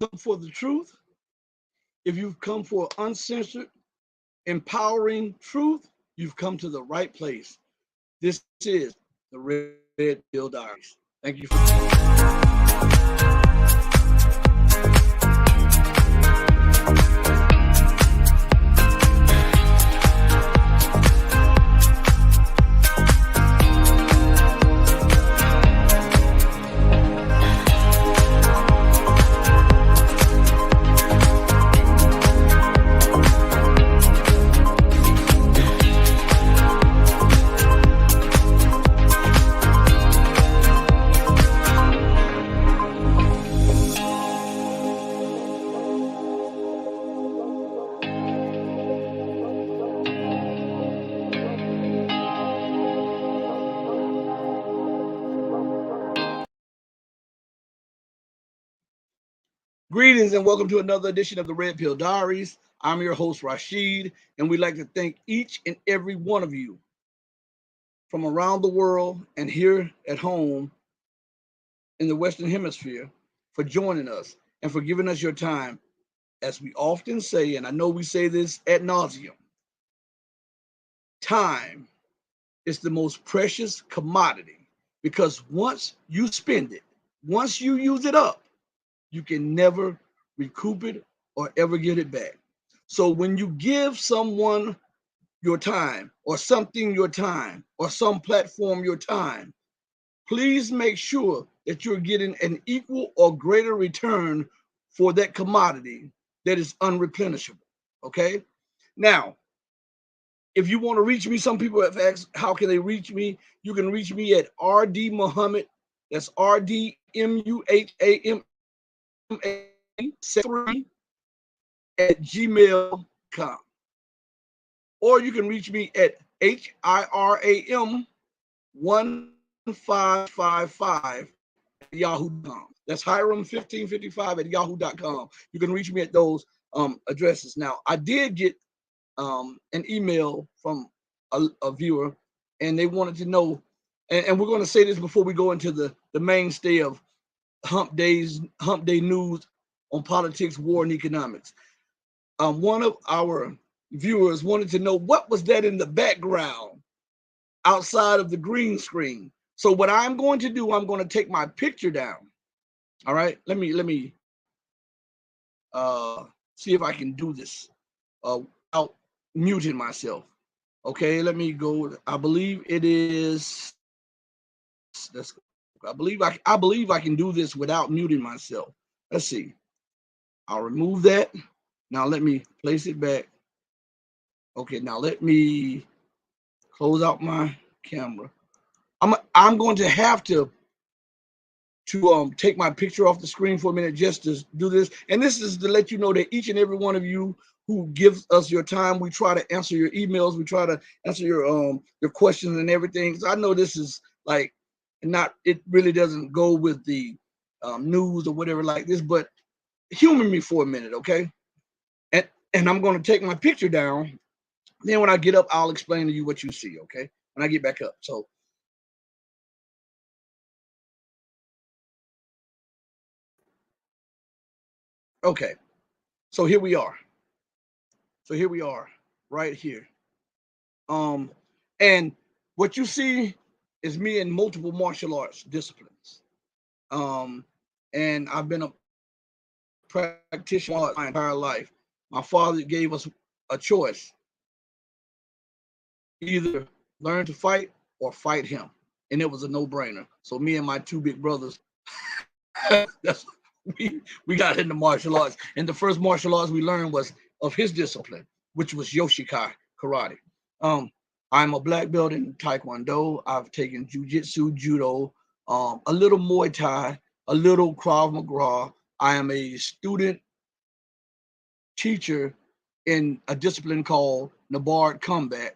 come for the truth, if you've come for uncensored, empowering truth, you've come to the right place. This is the Red Pill Diaries. Thank you for Greetings and welcome to another edition of the Red Pill Diaries. I'm your host, Rashid, and we'd like to thank each and every one of you from around the world and here at home in the Western Hemisphere for joining us and for giving us your time. As we often say, and I know we say this ad nauseum, time is the most precious commodity because once you spend it, once you use it up, you can never recoup it or ever get it back. So when you give someone your time or something your time or some platform your time, please make sure that you're getting an equal or greater return for that commodity that is unreplenishable. Okay? Now, if you want to reach me, some people have asked, how can they reach me? You can reach me at RD Muhammad. That's RDMUHAM 3 at gmail.com, or you can reach me at HIRAM 1555 at yahoo.com. That's Hiram 1555 at yahoo.com. You can reach me at those addresses. Now, I did get an email from a viewer, and they wanted to know, and we're going to say this before we go into the mainstay of Hump Day news on politics, war, and economics. One of our viewers wanted to know what was that in the background outside of the green screen. So what I'm going to do, I'm going to take my picture down. All right, let me see if I can do this without muting myself. Okay, let me go. I believe it is. I believe I can do this without muting myself. Let's see. I'll remove that. Now let me place it back. Okay, now let me close out my camera. I'm going to have to take my picture off the screen for a minute just to do this. And this is to let you know that each and every one of you who gives us your time, we try to answer your emails, we try to answer your questions and everything. So I know this is like it really doesn't go with the news or whatever like this, but humor me for a minute, okay? And I'm going to take my picture down. Then when I get up, I'll explain to you what you see, okay? When I get back up. So okay. So here we are. Right here. And what you see is me in multiple martial arts disciplines. And I've been a practitioner my entire life. My father gave us a choice: either learn to fight or fight him, and it was a no-brainer. So me and my two big brothers, that's we got into martial arts, and the first martial arts we learned was of his discipline, which was Yoshikai karate. I'm a black belt in Taekwondo. I've taken jiu-jitsu, judo, a little Muay Thai, a little Krav Maga. I am a student teacher in a discipline called Nabard Combat,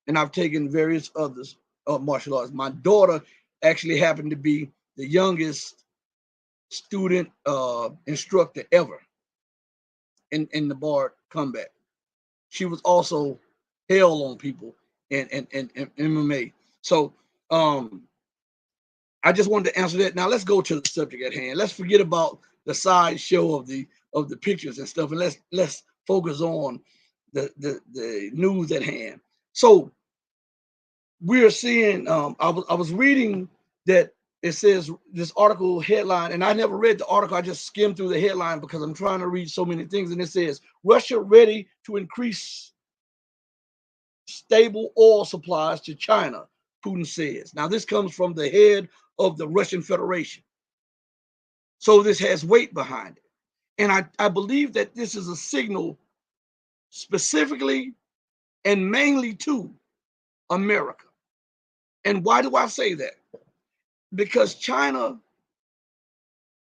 and I've taken various others martial arts. My daughter actually happened to be the youngest student instructor ever in Nabard Combat. She was also hell on people in MMA. So I just wanted to answer that. Now let's go to the subject at hand. Let's forget about the sideshow of the pictures and stuff, and let's focus on the news at hand. So we're seeing. I was reading that it says this article headline, and I never read the article. I just skimmed through the headline because I'm trying to read so many things, and it says Russia ready to increase stable oil supplies to China, Putin says. Now, this comes from the head of the Russian Federation. So this has weight behind it. And I believe that this is a signal specifically and mainly to America. And why do I say that? Because China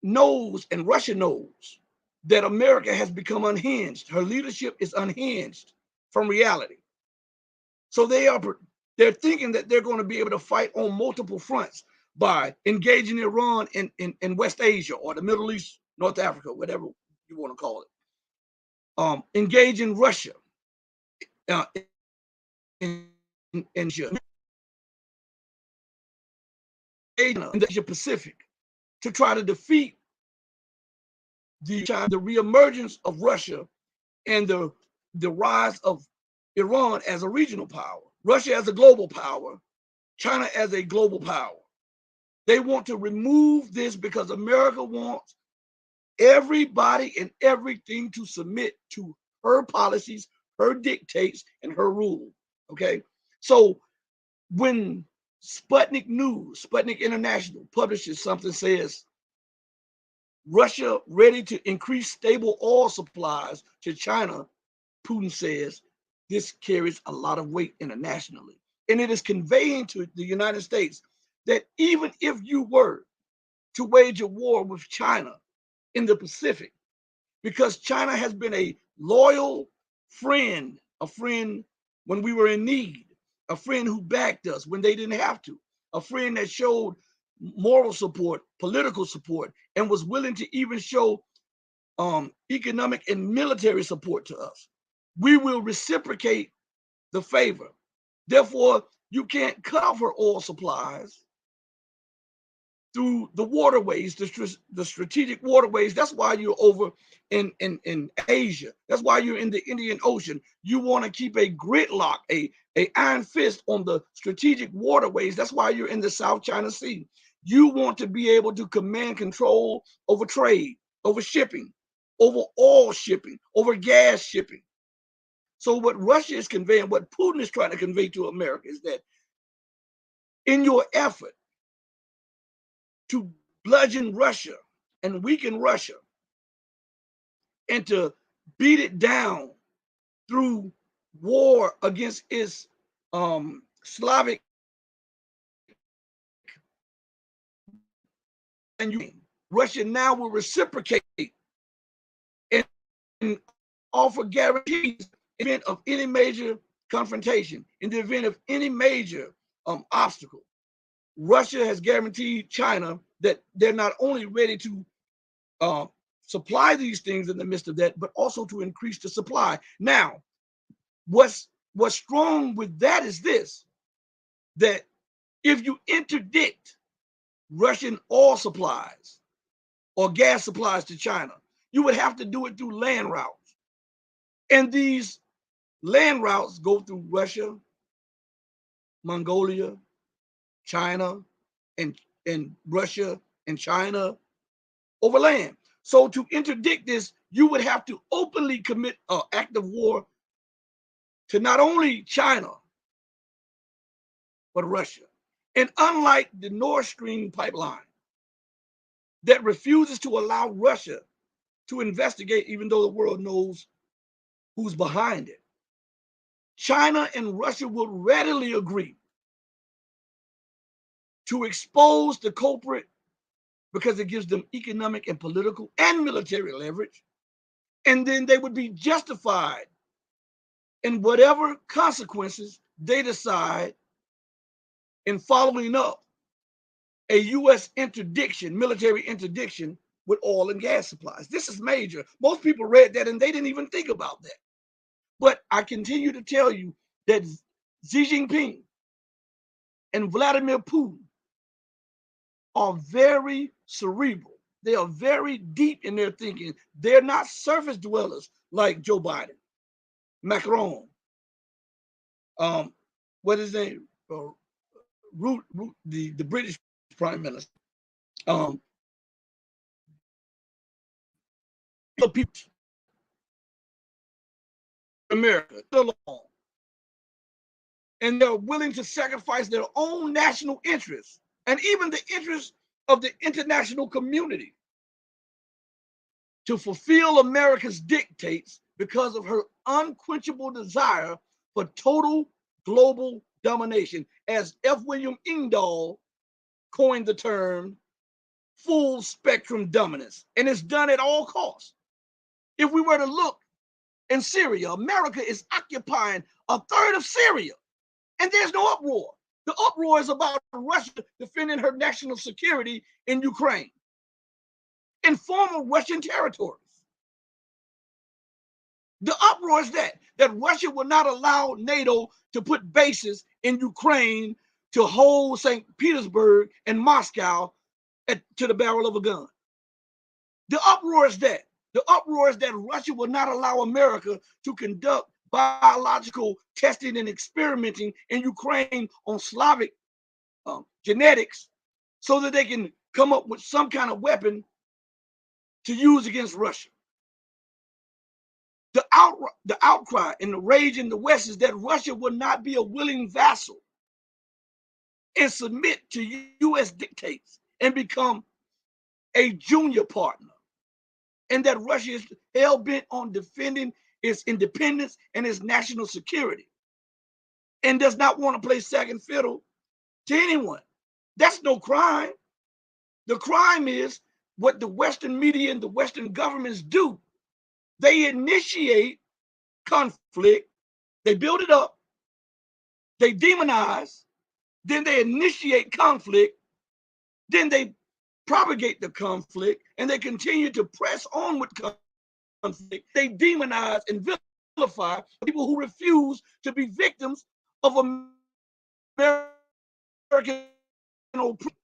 knows and Russia knows that America has become unhinged. Her leadership is unhinged from reality. So they're thinking that they're going to be able to fight on multiple fronts by engaging Iran in West Asia or the Middle East, North Africa, whatever you want to call it. Engaging Russia in Asia, in the Asia Pacific, to try to defeat the reemergence of Russia and the rise of Iran as a regional power, Russia as a global power, China as a global power. They want to remove this because America wants everybody and everything to submit to her policies, her dictates, and her rule. Okay. So when Sputnik News, Sputnik International publishes something, says Russia ready to increase stable oil supplies to China, Putin says this carries a lot of weight internationally. And it is conveying to the United States that even if you were to wage a war with China in the Pacific, because China has been a loyal friend, a friend when we were in need, a friend who backed us when they didn't have to, a friend that showed moral support, political support, and was willing to even show economic and military support to us. We will reciprocate the favor. Therefore, you can't cut off her oil supplies through the waterways, the strategic waterways. That's why you're over in Asia. That's why you're in the Indian Ocean. You want to keep a gridlock, a iron fist on the strategic waterways. That's why you're in the South China Sea. You want to be able to command control over trade, over shipping, over oil shipping, over gas shipping. So what Russia is conveying, what Putin is trying to convey to America is that in your effort to bludgeon Russia and weaken Russia and to beat it down through war against its Slavic and Ukraine, Russia now will reciprocate and offer guarantees in the event of any major confrontation, in the event of any major obstacle. Russia has guaranteed China that they're not only ready to supply these things in the midst of that, but also to increase the supply. Now, what's strong with that is this, that if you interdict Russian oil supplies or gas supplies to China, you would have to do it through land routes. And these land routes go through Russia, Mongolia, China, and Russia and China over land. So to interdict this, you would have to openly commit an act of war to not only China, but Russia. And unlike the Nord Stream pipeline that refuses to allow Russia to investigate, even though the world knows who's behind it, China and Russia will readily agree to expose the culprit because it gives them economic and political and military leverage. And then they would be justified in whatever consequences they decide in following up a U.S. interdiction, military interdiction with oil and gas supplies. This is major. Most people read that and they didn't even think about that. But I continue to tell you that Xi Jinping and Vladimir Putin are very cerebral. They are very deep in their thinking. They're not surface dwellers like Joe Biden, Macron, what is his name? The British Prime Minister. The people, America, alone, and they're willing to sacrifice their own national interests and even the interests of the international community to fulfill America's dictates because of her unquenchable desire for total global domination, as F. William Engdahl coined the term full spectrum dominance, and it's done at all costs. If we were to look in Syria, America is occupying a third of Syria, and there's no uproar. The uproar is about Russia defending her national security in Ukraine, in former Russian territories. The uproar is that Russia will not allow NATO to put bases in Ukraine to hold St. Petersburg and Moscow to the barrel of a gun. The uproar is that Russia will not allow America to conduct biological testing and experimenting in Ukraine on Slavic genetics so that they can come up with some kind of weapon to use against Russia. The outcry and the rage in the West is that Russia will not be a willing vassal and submit to U.S. dictates and become a junior partner, and that Russia is hell-bent on defending its independence and its national security and does not want to play second fiddle to anyone. That's no crime. The crime is what the Western media and the Western governments do. They initiate conflict, they build it up, they demonize, then they initiate conflict, then they propagate the conflict, and they continue to press on with conflict. They demonize and vilify people who refuse to be victims of American oppression.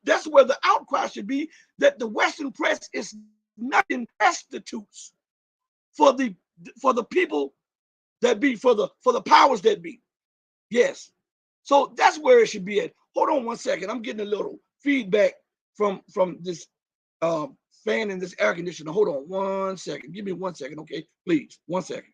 That's where the outcry should be, that the Western press is nothing prostitutes for the people that be, for the powers that be. Yes. So that's where it should be at. Hold on one second. I'm getting a little feedback from this fan in this air conditioner. Hold on 1 second. Give me 1 second, okay? Please, 1 second.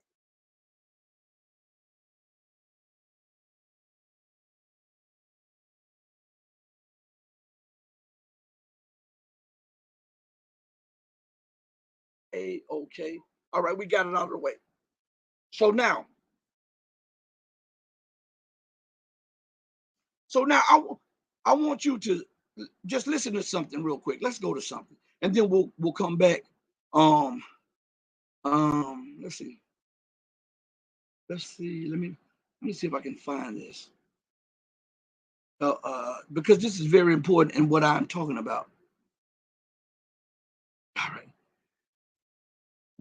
Okay. All right, we got it out of the way. So now I want you to just listen to something real quick. Let's go to something, and then we'll come back. Let's see. Let me see if I can find this. Because this is very important in what I'm talking about. All right.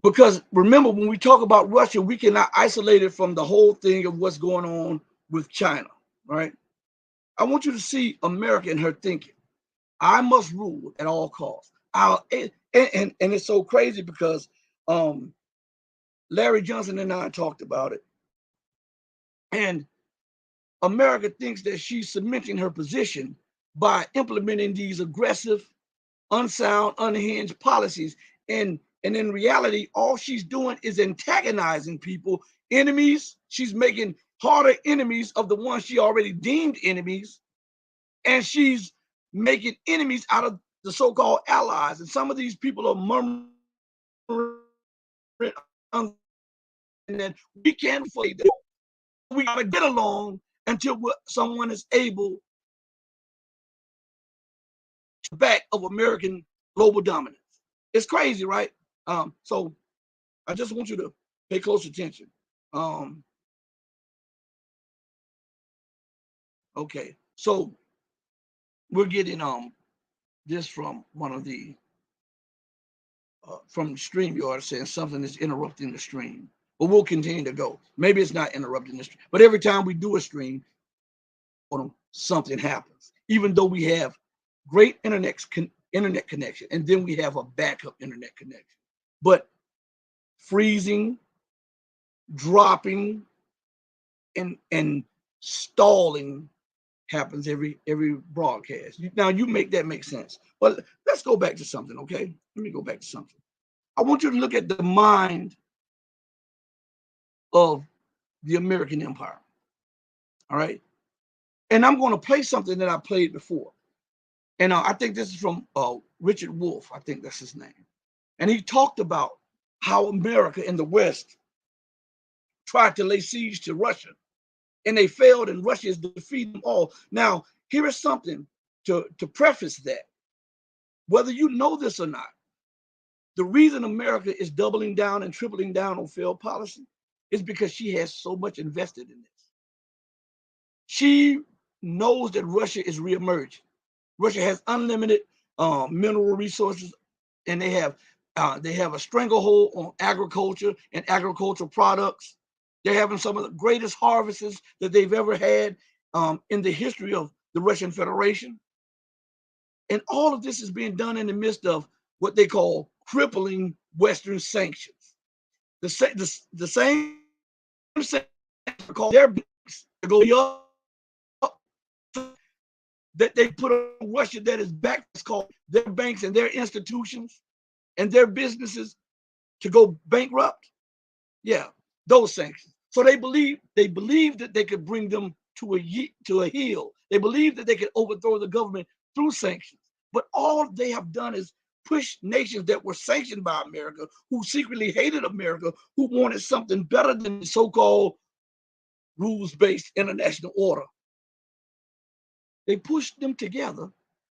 Because remember, when we talk about Russia, we cannot isolate it from the whole thing of what's going on with China, right? I want you to see America and her thinking. I must rule at all costs. And it's so crazy because Larry Johnson and I talked about it. And America thinks that she's cementing her position by implementing these aggressive, unsound, unhinged policies. And in reality, all she's doing is antagonizing people, enemies. She's making harder enemies of the ones she already deemed enemies. And she's making enemies out of the so-called allies. And some of these people are murmuring that we can't fight them. We got to get along until someone is able to back of American global dominance. It's crazy, right? So I just want you to pay close attention. Okay, so we're getting this from one of the from StreamYard saying something is interrupting the stream. But we'll continue to go. Maybe it's not interrupting the stream, but every time we do a stream, something happens. Even though we have great internet connection, and then we have a backup internet connection. But freezing, dropping, and stalling happens every broadcast. Now you make that make sense. But let's go back to something, okay? Let me go back to something. I want you to look at the mind of the American empire. All right. And I'm going to play something that I played before. And I think this is from Richard Wolff. I think that's his name. And he talked about how America and the West tried to lay siege to Russia, and they failed, and Russia is defeating them all. Now, here is something to preface that. Whether you know this or not, the reason America is doubling down and tripling down on failed policy is because she has so much invested in this. She knows that Russia is reemerging. Russia has unlimited mineral resources, and they have a stranglehold on agriculture and agricultural products. They're having some of the greatest harvests that they've ever had in the history of the Russian Federation. And all of this is being done in the midst of what they call crippling Western sanctions. The same sanctions called their banks to go up that they put on Russia that is backed. It's called their banks and their institutions and their businesses to go bankrupt. Yeah, those sanctions. So they believe that they could bring them to a heel. They believe that they could overthrow the government through sanctions. But all they have done is push nations that were sanctioned by America, who secretly hated America, who wanted something better than the so-called rules-based international order. They pushed them together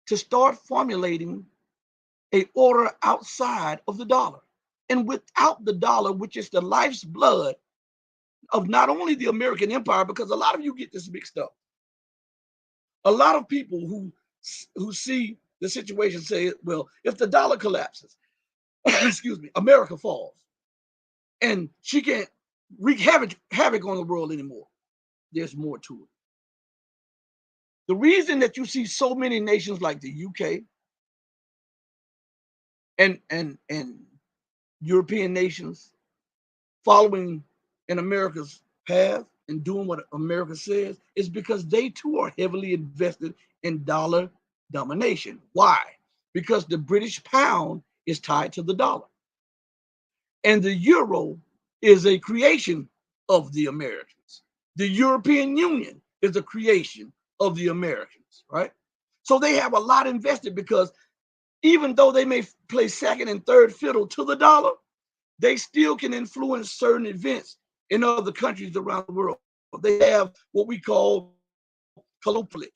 to start formulating an order outside of the dollar. And without the dollar, which is the life's blood of not only the American empire, because a lot of you get this mixed up. A lot of people who see the situation say, well, if the dollar collapses, excuse me, America falls, and she can't wreak havoc on the world anymore. There's more to it. The reason that you see so many nations like the UK and European nations following in America's path and doing what America says is because they too are heavily invested in dollar domination. Why? Because the British pound is tied to the dollar. And the euro is a creation of the Americans. The European Union is a creation of the Americans, right? So they have a lot invested because even though they may play second and third fiddle to the dollar, they still can influence certain events in other countries around the world. They have what we call colloquially.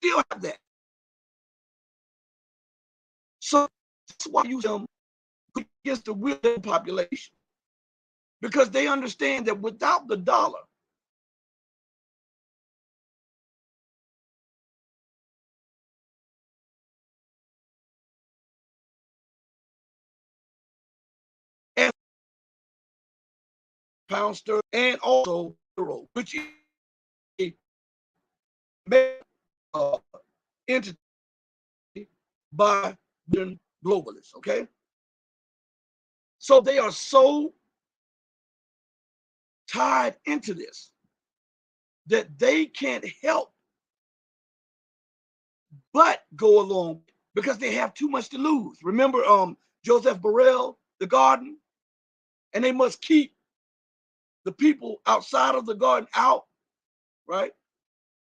Still have that. So that's why you them against the will of the population. Because they understand that without the dollar, and pound sterling and also euro, which is a entity by globalists, okay? So they are so tied into this that they can't help but go along because they have too much to lose. Remember Joseph Borrell, the garden? And they must keep the people outside of the garden out, right?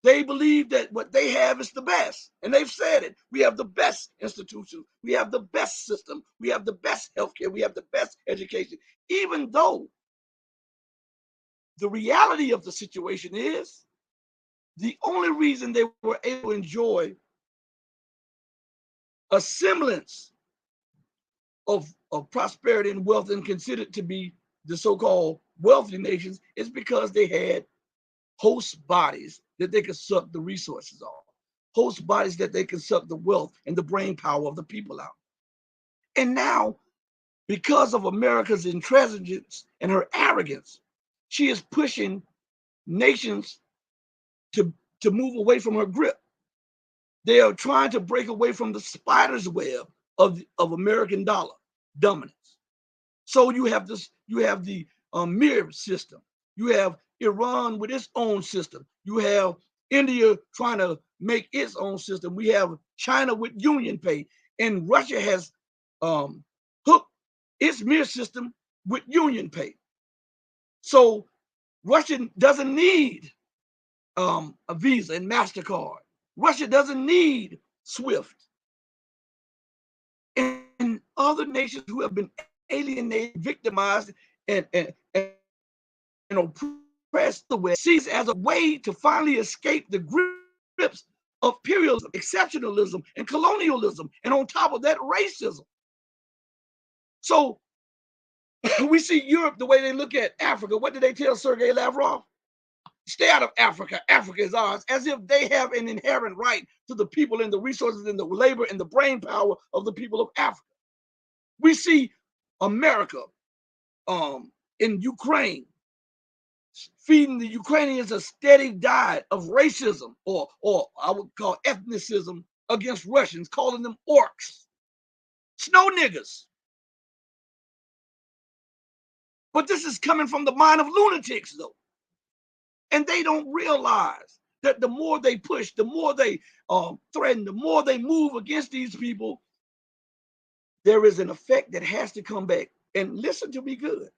They believe that what they have is the best. And they've said it. We have the best institutions. We have the best system. We have the best healthcare. We have the best education. Even though the reality of the situation is the only reason they were able to enjoy a semblance of prosperity and wealth and considered to be the so-called wealthy nations is because they had host bodies that they could suck the resources off, host bodies that they could suck the wealth and the brain power of the people out. And now, because of America's intransigence and her arrogance, she is pushing nations to move away from her grip. They are trying to break away from the spider's web of American dollar dominance. So you have this, you have the mirror system. You have Iran with its own system. You have India trying to make its own system. We have China with Union Pay, and Russia has hooked its mirror system with Union Pay. So Russia doesn't need a Visa and MasterCard. Russia doesn't need SWIFT. And other nations who have been alienated, victimized, and oppressed the West sees as a way to finally escape the grips of imperialism, exceptionalism, and colonialism, and on top of that, racism. So we see Europe the way they look at Africa. What did they tell Sergei Lavrov? Stay out of Africa. Africa is ours, as if they have an inherent right to the people and the resources and the labor and the brain power of the people of Africa. We see America in Ukraine feeding the Ukrainians a steady diet of racism, or I would call ethnicism, against Russians, calling them orcs, snow niggers. But this is coming from the mind of lunatics, though. And they don't realize that the more they push, the more they threaten, the more they move against these people, there is an effect that has to come back. And listen to me good.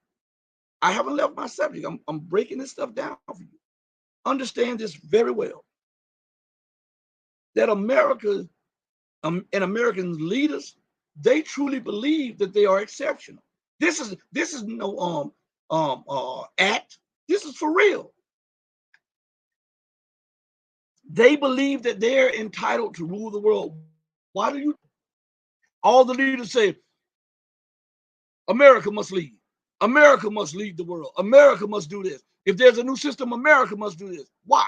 I haven't left my subject. I'm breaking this stuff down for you. Understand this very well. That America and American leaders, they truly believe that they are exceptional. This is no act. This is for real. They believe that they're entitled to rule the world. Why do you? All the leaders say, America must lead. America must lead the world. America must do this. If there's a new system, America must do this. Why?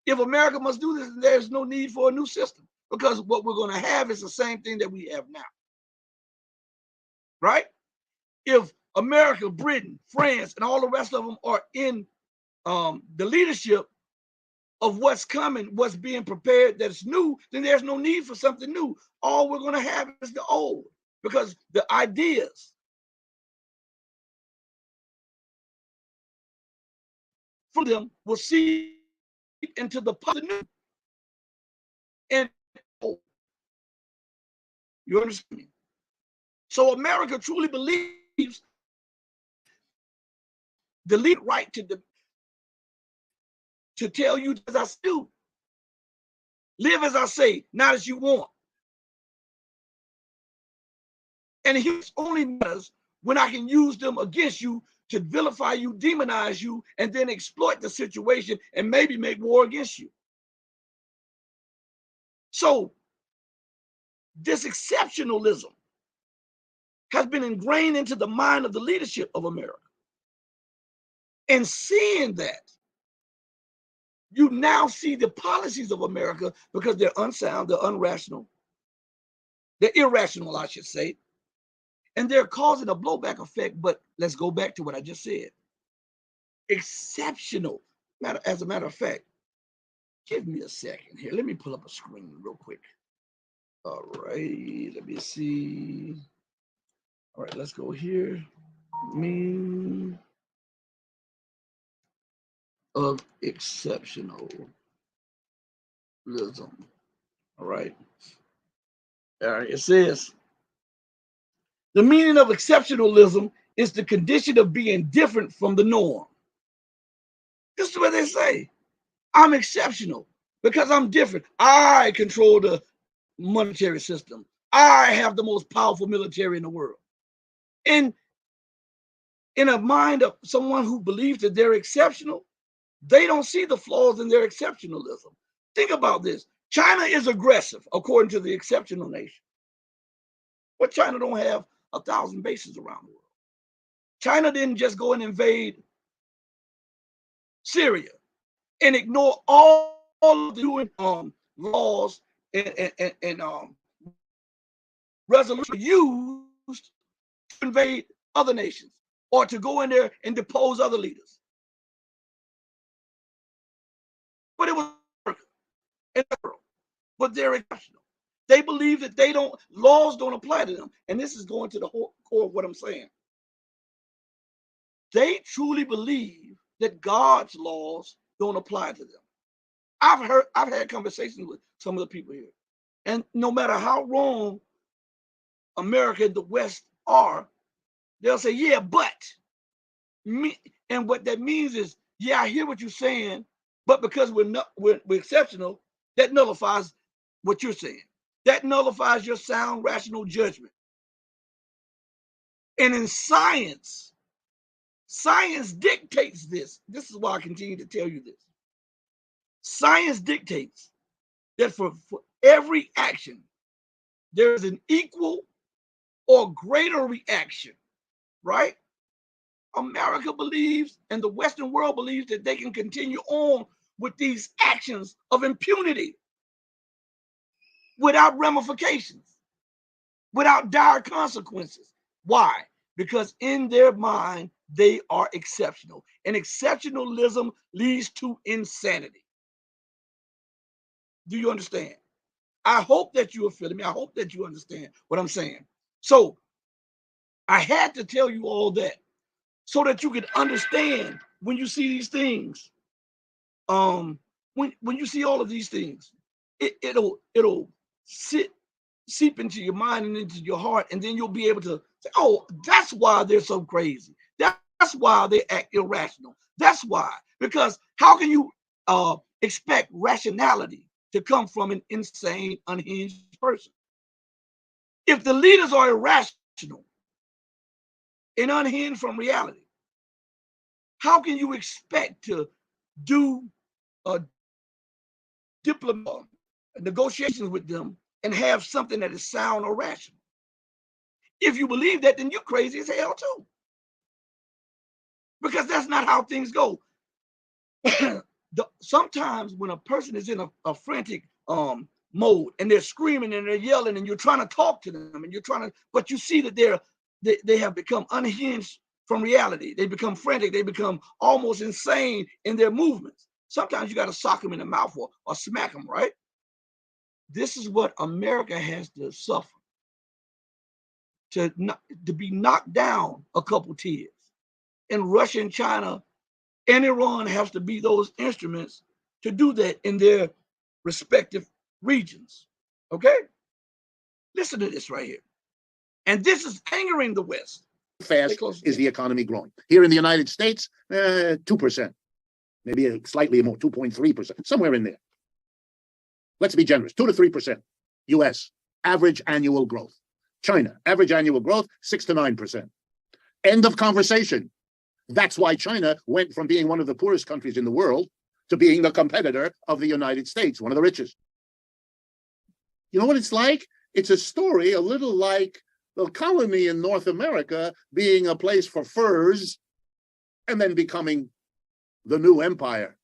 If America must do this, there's no need for a new system, because what we're going to have is the same thing that we have now. Right? If America, Britain, France, and all the rest of them are in the leadership of what's coming, what's being prepared, that's new, then there's no need for something new. All we're going to have is the old, because the ideas from them will seep into the new. And you understand me? So America truly believes the lead right to tell you as I do, live as I say, not as you want. And he only matters when I can use them against you to vilify you, demonize you, and then exploit the situation and maybe make war against you. So this exceptionalism has been ingrained into the mind of the leadership of America. And seeing that, you now see the policies of America, because they're unsound, they're unrational, they're irrational, I should say, and they're causing a blowback effect. But let's go back to what I just said. Exceptional. As a matter of fact, give me a second here. Let me pull up a screen real quick. All right, let me see. All right, let's go here. Meaning of exceptionalism. All right. All right, it says the meaning of exceptionalism is the condition of being different from the norm. This is what they say. I'm exceptional because I'm different. I control the monetary system. I have the most powerful military in the world. And in a mind of someone who believes that they're exceptional, they don't see the flaws in their exceptionalism. Think about this. China is aggressive, according to the exceptional nation. But China don't have 1,000 bases around the world. China didn't just go and invade Syria and ignore all of the laws and resolutions used to invade other nations or to go in there and depose other leaders. But it was America. but they're exceptional. They believe that laws don't apply to them. And this is going to the whole core of what I'm saying. They truly believe that God's laws don't apply to them. I've had conversations with some of the people here. And no matter how wrong America and the West are, they'll say, yeah, but me. And what that means is, yeah, I hear what you're saying, but because we're exceptional, that nullifies what you're saying. That nullifies your sound, rational judgment. And in science dictates this. This is why I continue to tell you this. Science dictates that for every action, there's an equal or greater reaction, right? America believes, and the Western world believes, that they can continue on with these actions of impunity without ramifications, without dire consequences. Why? Because in their mind, they are exceptional. And exceptionalism leads to insanity. Do you understand? I hope that you are feeling me. I hope that you understand what I'm saying. So I had to tell you all that so that you could understand when you see these things. When you see all of these things, it'll seep into your mind and into your heart, and then you'll be able to say, oh, that's why they're so crazy. That's why they act irrational. That's why. Because how can you expect rationality to come from an insane, unhinged person? If the leaders are irrational and unhinged from reality, how can you expect to do diplomat negotiations with them and have something that is sound or rational? If you believe that, then you're crazy as hell too. Because that's not how things go. Sometimes when a person is in a frantic mode and they're screaming and they're yelling and you're trying to talk to them and but you see that they have become unhinged from reality. They become frantic. They become almost insane in their movements. Sometimes you got to sock them in the mouth or smack them, right? This is what America has to suffer, to be knocked down a couple tiers. And Russia and China and Iran has to be those instruments to do that in their respective regions. Okay? Listen to this right here. And this is angering the West. Fast is the economy growing? Here in the United States, 2%, maybe slightly more, 2.3%, somewhere in there. Let's be generous, 2 to 3%. US, average annual growth. China, average annual growth, 6 to 9%. End of conversation. That's why China went from being one of the poorest countries in the world to being the competitor of the United States, one of the richest. You know what it's like? It's a story a little like the colony in North America being a place for furs and then becoming the new empire,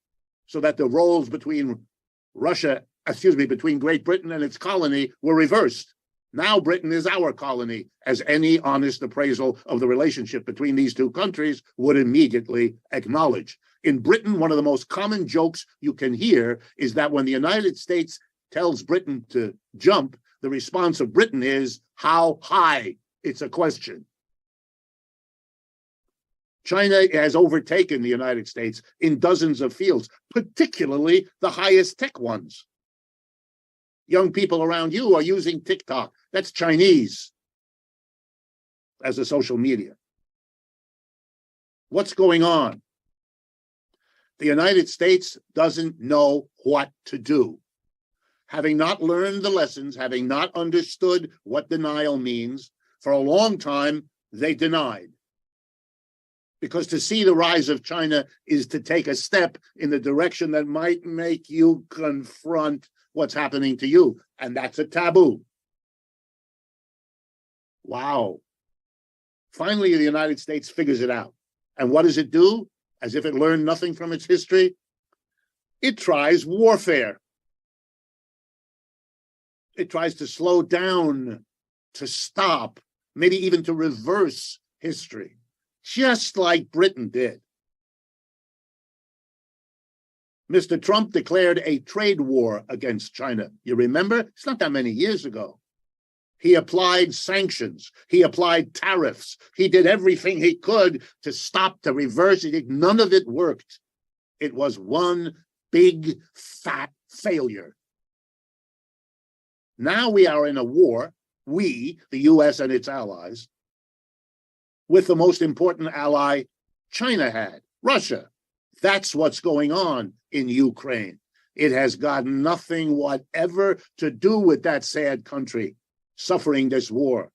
so that the roles between between Great Britain and its colony were reversed. Now Britain is our colony, as any honest appraisal of the relationship between these two countries would immediately acknowledge. In Britain, one of the most common jokes you can hear is that when the United States tells Britain to jump, the response of Britain is, how high? It's a question. China has overtaken the United States in dozens of fields, particularly the highest tech ones. Young people around you are using TikTok. That's Chinese as a social media. What's going on? The United States doesn't know what to do. Having not learned the lessons, having not understood what denial means, for a long time, they denied. Because to see the rise of China is to take a step in the direction that might make you confront what's happening to you. And that's a taboo. Wow. Finally, the United States figures it out. And what does it do? As if it learned nothing from its history? It tries warfare. It tries to slow down, to stop, maybe even to reverse history, just like Britain did. Mr. Trump declared a trade war against China. You remember? It's not that many years ago. He applied sanctions. He applied tariffs. He did everything he could to stop, to reverse it. None of it worked. It was one big, fat failure. Now we are in a war, we, the US and its allies, with the most important ally China had, Russia. That's what's going on in Ukraine. It has got nothing whatever to do with that sad country suffering this war.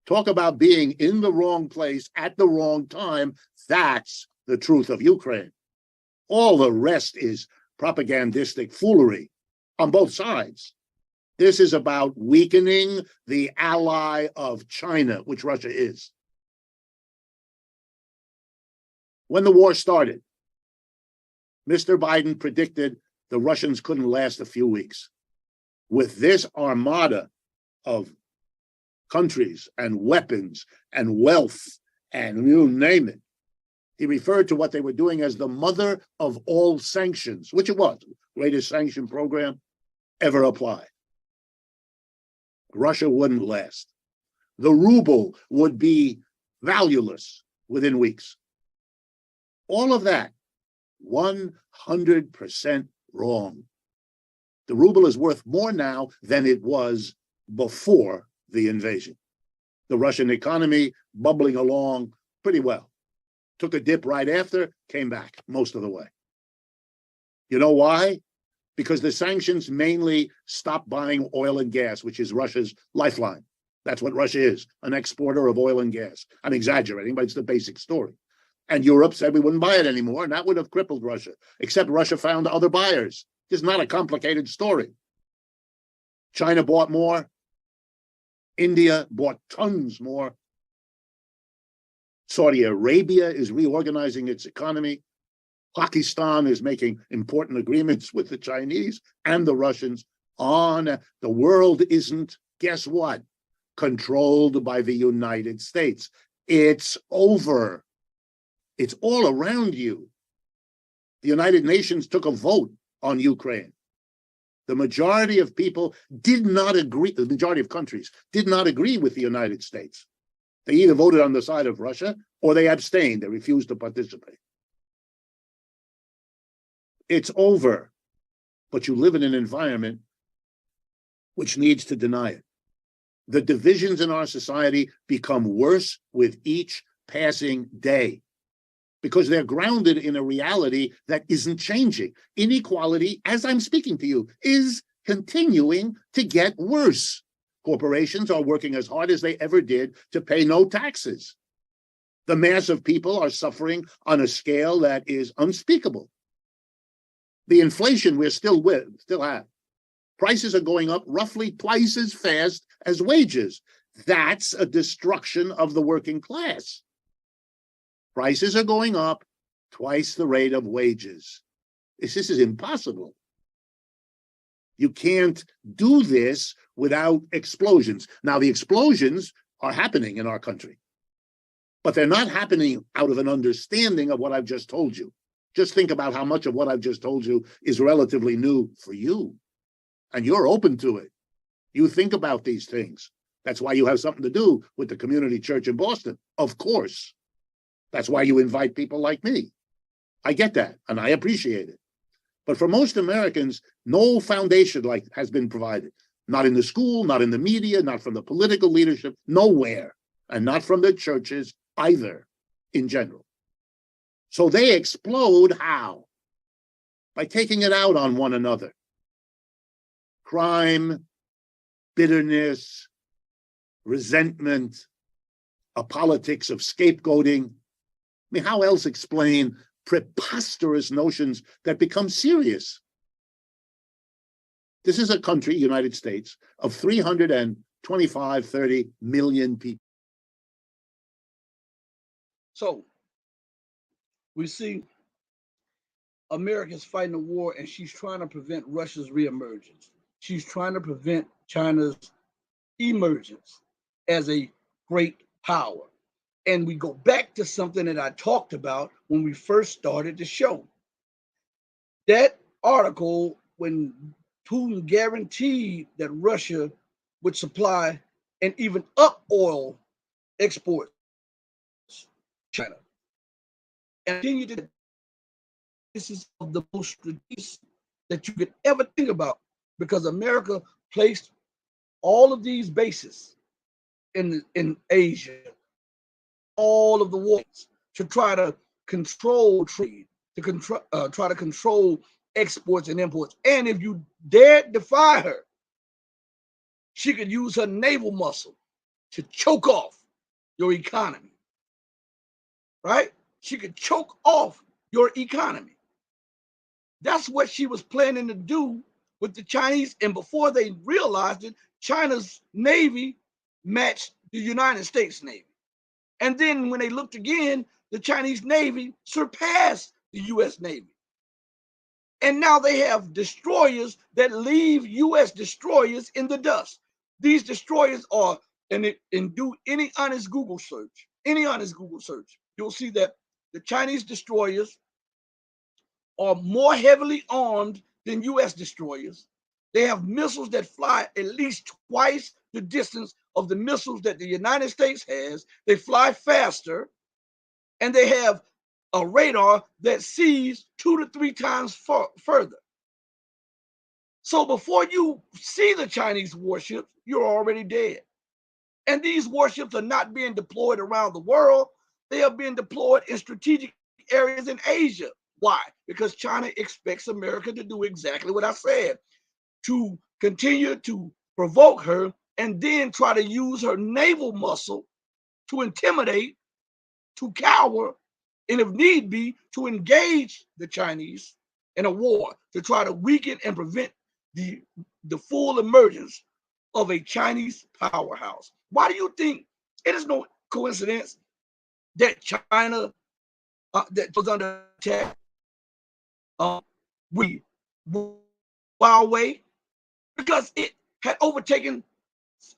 Talk about being in the wrong place at the wrong time. That's the truth of Ukraine. All the rest is propagandistic foolery on both sides. This is about weakening the ally of China, which Russia is. When the war started, Mr. Biden predicted the Russians couldn't last a few weeks. With this armada of countries and weapons and wealth and you name it, he referred to what they were doing as the mother of all sanctions, which it was, greatest sanction program ever applied. Russia wouldn't last. The ruble would be valueless within weeks. All of that, 100% wrong. The ruble is worth more now than it was before the invasion. The Russian economy bubbling along pretty well. Took a dip right after, came back most of the way. You know why? Because the sanctions mainly stopped buying oil and gas, which is Russia's lifeline. That's what Russia is, an exporter of oil and gas. I'm exaggerating, but it's the basic story. And Europe said we wouldn't buy it anymore, and that would have crippled Russia, except Russia found other buyers. It's not a complicated story. China bought more. India bought tons more. Saudi Arabia is reorganizing its economy. Pakistan is making important agreements with the Chinese and the Russians. The world isn't, guess what? Controlled by the United States. It's over. It's all around you. The United Nations took a vote on Ukraine. The majority of people did not agree, the majority of countries did not agree with the United States. They either voted on the side of Russia or they abstained. They refused to participate. It's over. But you live in an environment which needs to deny it. The divisions in our society become worse with each passing day because they're grounded in a reality that isn't changing. Inequality, as I'm speaking to you, is continuing to get worse. Corporations are working as hard as they ever did to pay no taxes. The mass of people are suffering on a scale that is unspeakable. The inflation we're still have. Prices are going up roughly twice as fast as wages. That's a destruction of the working class. Prices are going up twice the rate of wages. This is impossible. You can't do this without explosions. Now, the explosions are happening in our country, but they're not happening out of an understanding of what I've just told you. Just think about how much of what I've just told you is relatively new for you, and you're open to it. You think about these things. That's why you have something to do with the community church in Boston, of course. That's why you invite people like me. I get that, and I appreciate it. But for most Americans, no foundation has been provided. Not in the school, not in the media, not from the political leadership, nowhere. And not from the churches either, in general. So they explode how? By taking it out on one another. Crime, bitterness, resentment, a politics of scapegoating. I mean, how else explain preposterous notions that become serious? This is a country, United States, of 325, 30 million people. So we see America's fighting a war, and she's trying to prevent Russia's reemergence. She's trying to prevent China's emergence as a great power. And we go back to something that I talked about when we first started the show. That article when Putin guaranteed that Russia would supply and even up oil exports China. And continue to this is the most strategic that you could ever think about because America placed all of these bases in Asia, all of the wars to try to control trade, to try to control exports and imports. And if you dared defy her, she could use her naval muscle to choke off your economy, right? She could choke off your economy. That's what she was planning to do with the Chinese. And before they realized it, China's Navy matched the United States Navy. And then when they looked again, the Chinese Navy surpassed the US Navy. And now they have destroyers that leave US destroyers in the dust. These destroyers are, and do any honest Google search, you'll see that the Chinese destroyers are more heavily armed than US destroyers. They have missiles that fly at least twice the distance of the missiles that the United States has. They fly faster, and they have a radar that sees 2 to 3 times further. So before you see the Chinese warships, you're already dead. And these warships are not being deployed around the world. They are being deployed in strategic areas in Asia. Why? Because China expects America to do exactly what I said, to continue to provoke her and then try to use her naval muscle to intimidate, to cower, and if need be, to engage the Chinese in a war to try to weaken and prevent the full emergence of a Chinese powerhouse. Why do you think it is no coincidence that China that was under attack we Huawei because it had overtaken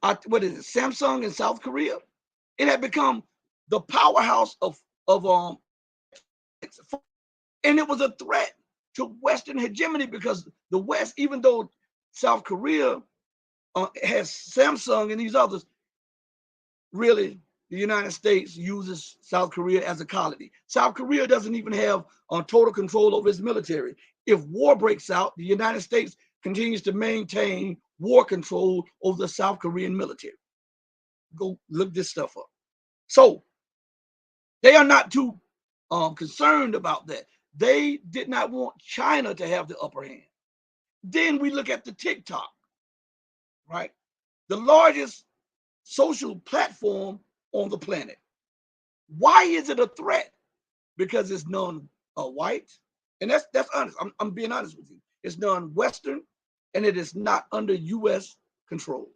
Samsung in South Korea. It had become the powerhouse of and it was a threat to Western hegemony because the West, even though South Korea has Samsung and these others, really the United States uses South Korea as a colony. South Korea doesn't even have total control over its military. If war breaks out, the United States continues to maintain war control over the South Korean military. Go look this stuff up. So they are not too concerned about that. They did not want China to have the upper hand. Then we look at the TikTok, right? The largest social platform on the planet. Why is it a threat? Because it's non-white, and that's honest. I'm being honest with you. It's non-Western, and it is not under U.S. control.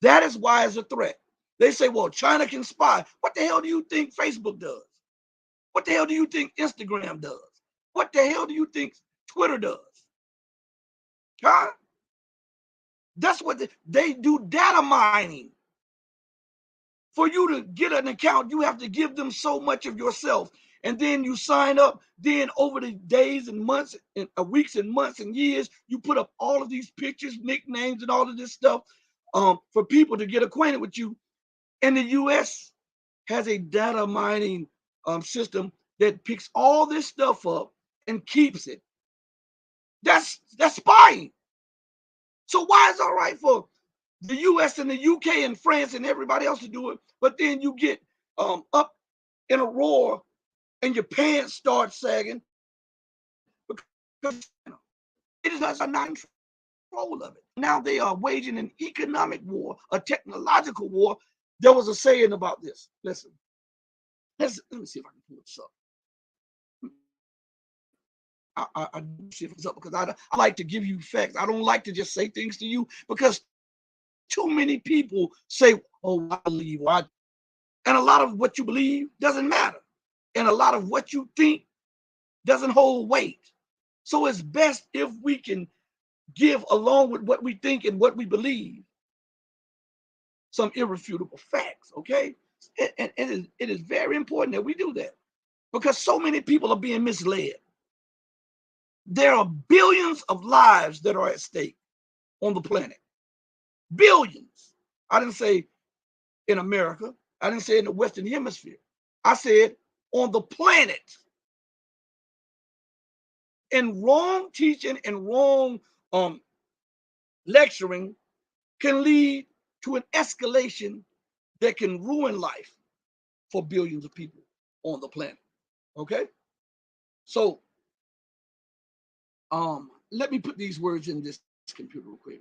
That is why it's a threat. They say, well, China can spy. What the hell do you think Facebook does? What the hell do you think Instagram does? What the hell do you think Twitter does? Huh? That's what they do, data mining. For you to get an account, you have to give them so much of yourself. And then you sign up. Then over the days and months and weeks and months and years, you put up all of these pictures, nicknames, and all of this stuff for people to get acquainted with you. And the U.S. has a data mining system that picks all this stuff up and keeps it. That's spying. So why is it all right for the U.S. and the U.K. and France and everybody else to do it, but then you get up in a roar and your pants start sagging because it is not in control of it. Now they are waging an economic war, a technological war. There was a saying about this. Listen, let me see if I can pull this up. I see if it's up because I like to give you facts. I don't like to just say things to you because too many people say, oh, I believe, and a lot of what you believe doesn't matter. And a lot of what you think doesn't hold weight. So it's best if we can give, along with what we think and what we believe, some irrefutable facts, okay? And it is very important that we do that because so many people are being misled. There are billions of lives that are at stake on the planet. Billions. I didn't say in America. I didn't say in the Western Hemisphere. I said on the planet. And wrong teaching and wrong lecturing can lead to an escalation that can ruin life for billions of people on the planet. Okay? So let me put these words in this computer real quick.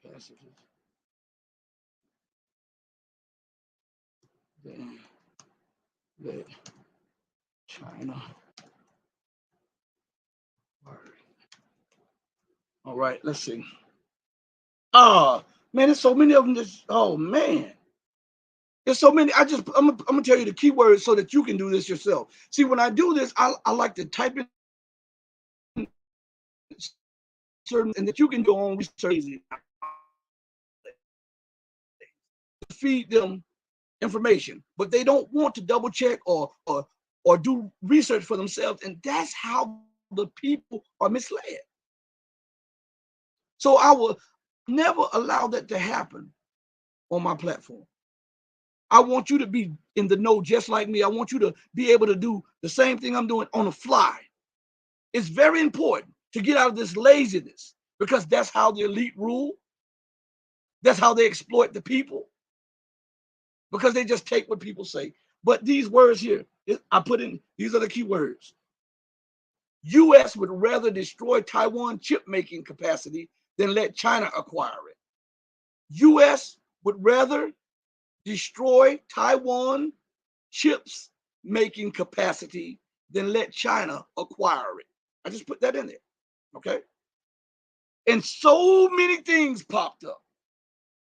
Capacity. Then let China. All right, let's see. Oh man, there's so many of them. Oh man, there's so many. I'm gonna tell you the keywords so that you can do this yourself. See, when I do this, I like to type in certain, and that you can do your own research. Feed them information, but they don't want to double check or do research for themselves, and that's how the people are misled. So I will never allow that to happen on my platform. I want you to be in the know just like me. I want you to be able to do the same thing I'm doing on the fly. It's very important to get out of this laziness, because that's how the elite rule. That's how they exploit the people, because they just take what people say. But these words here, I put in, these are the key words. U.S. would rather destroy Taiwan chip making capacity than let China acquire it. U.S. would rather destroy Taiwan chips making capacity than let China acquire it. I just put that in there, okay? And so many things popped up.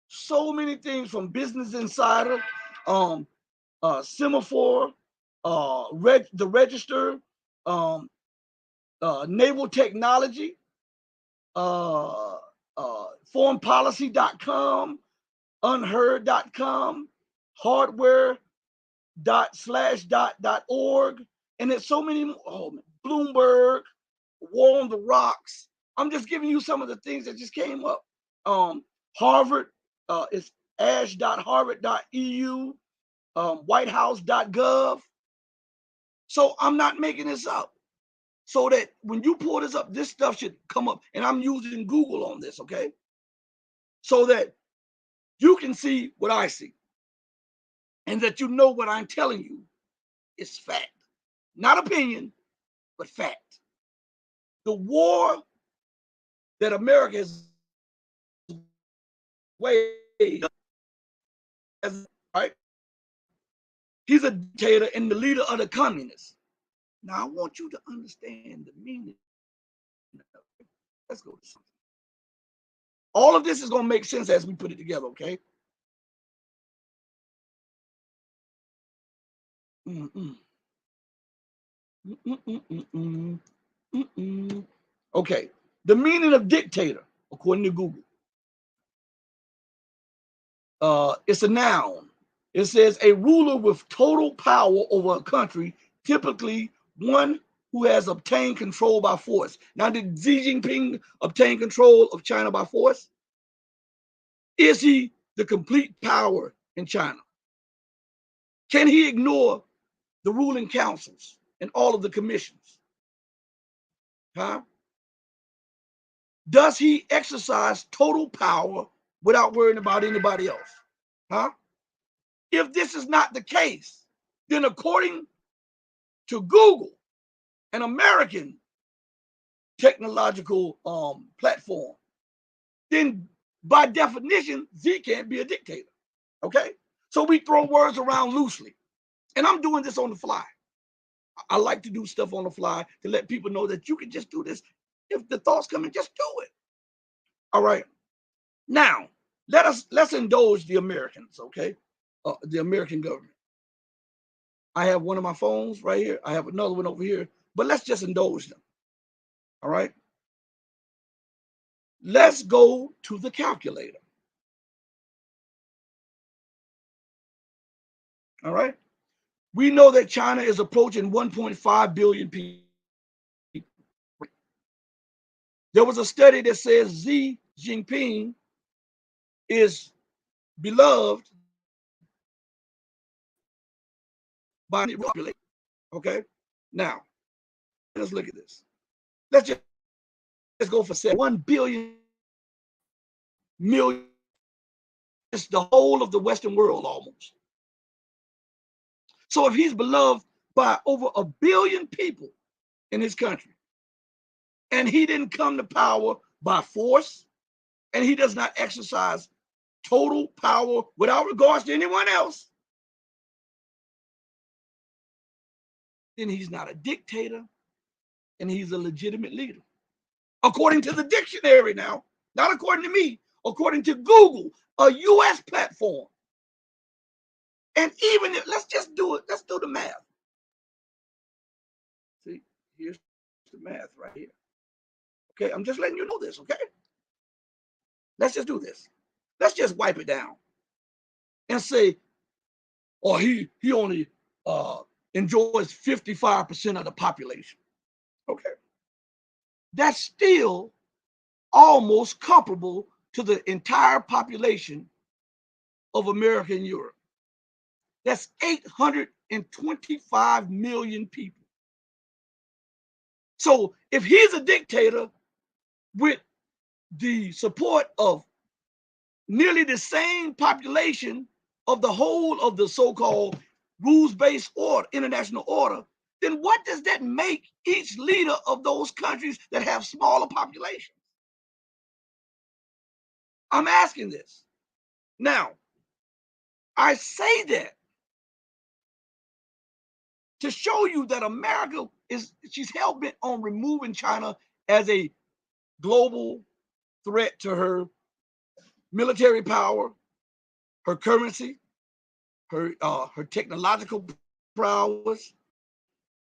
So many things from Business Insider, Semaphore, the Register, Naval Technology, foreignpolicy.com, unheard.com, hardware.org, and there's so many more. Oh, Bloomberg, War on the Rocks. I'm just giving you some of the things that just came up. Harvard, it's ash.harvard.eu, whitehouse.gov. So I'm not making this up. So that when you pull this up, this stuff should come up. And I'm using Google on this, okay? So that you can see what I see. And that you know what I'm telling you is fact. Not opinion, but fact. The war that America has waged, right? He's a dictator and the leader of the communists. Now, I want you to understand the meaning. Let's go to something. All of this is going to make sense as we put it together, okay? Okay, the meaning of dictator, according to Google, it's a noun. It says a ruler with total power over a country, typically one who has obtained control by force. Now, did Xi Jinping obtain control of China by force? Is he the complete power in China? Can he ignore the ruling councils and all of the commissions? Huh? Does he exercise total power without worrying about anybody else? Huh? If this is not the case, then according to Google, an American technological platform, then by definition, Z can't be a dictator. Okay? So we throw words around loosely. And I'm doing this on the fly. I like to do stuff on the fly to let people know that you can just do this. If the thoughts come in, just do it. All right. Now, let's indulge the Americans, okay? The American government. I have one of my phones right here. I have another one over here but let's just indulge them. All right. Let's go to the calculator. All right. We know that China is approaching 1.5 billion people. There was a study that says Xi Jinping is beloved by the population. Okay. Now, let's look at this. Let's go for 1 billion million. It's the whole of the Western world almost. So if he's beloved by over 1 billion people in his country, and he didn't come to power by force, and he does not exercise total power without regards to anyone else, then he's not a dictator, and he's a legitimate leader. According to the dictionary now, not according to me, according to Google, a U.S. platform. And even if, let's just do it, let's do the math. See, here's the math right here. Okay, I'm just letting you know this, okay? Let's just do this. Let's just wipe it down and say, oh, he only enjoys 55% of the population. Okay. That's still almost comparable to the entire population of America and Europe. That's 825 million people. So if he's a dictator with the support of nearly the same population of the whole of the so-called rules-based order, international order, then what does that make each leader of those countries that have smaller populations? I'm asking this. Now, I say that to show you that America she's hell-bent on removing China as a global threat to her military power, her currency, her technological prowess,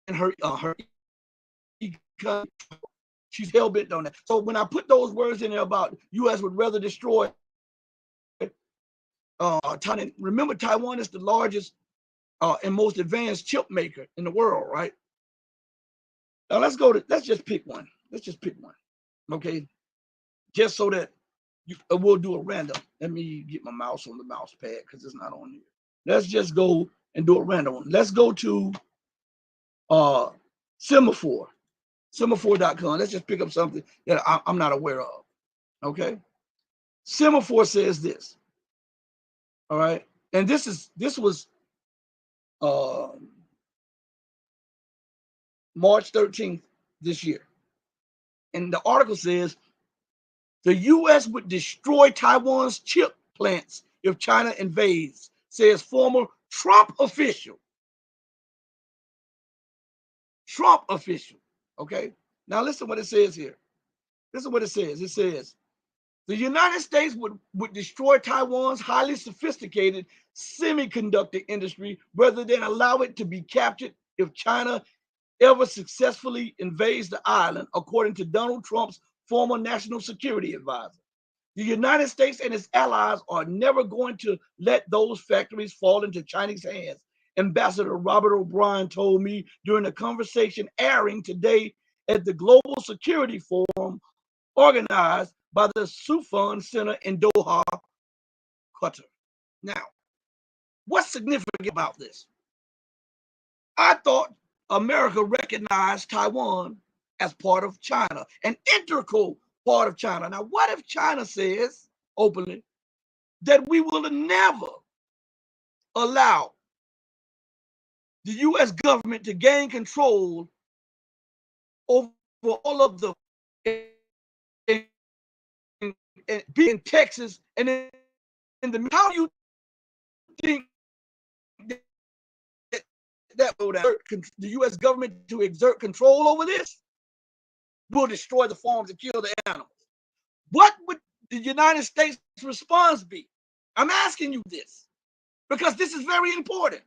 and her economy. She's hell-bent on that. So when I put those words in there about U.S. would rather destroy Taiwan, remember Taiwan is the largest and most advanced chip maker in the world, right? Now let's just pick one. Let's just pick one, okay? Just so that we'll do a random. Let me get my mouse on the mouse pad because it's not on here. Let's just go and do a random one. Let's go to semaphore.com. Let's just pick up something that I'm not aware of, okay? Semaphore says this, all right? And this was March 13th this year. And the article says, the U.S. would destroy Taiwan's chip plants if China invades, says former Trump official. Trump official, okay? Now listen what it says here. Listen what it says. It says, the United States would destroy Taiwan's highly sophisticated semiconductor industry rather than allow it to be captured if China ever successfully invades the island, according to Donald Trump's former national security advisor. The United States and its allies are never going to let those factories fall into Chinese hands, Ambassador Robert O'Brien told me during a conversation airing today at the Global Security Forum organized by the Sufan Center in Doha, Qatar. Now, what's significant about this? I thought America recognized Taiwan as part of China, an integral part of China. Now, what if China says openly that we will never allow the U.S. government to gain control over all of the in Texas and in the how do you think that the U.S. government to exert control over this will destroy the farms and kill the animals? What would the United States response be? I'm asking you this because this is very important.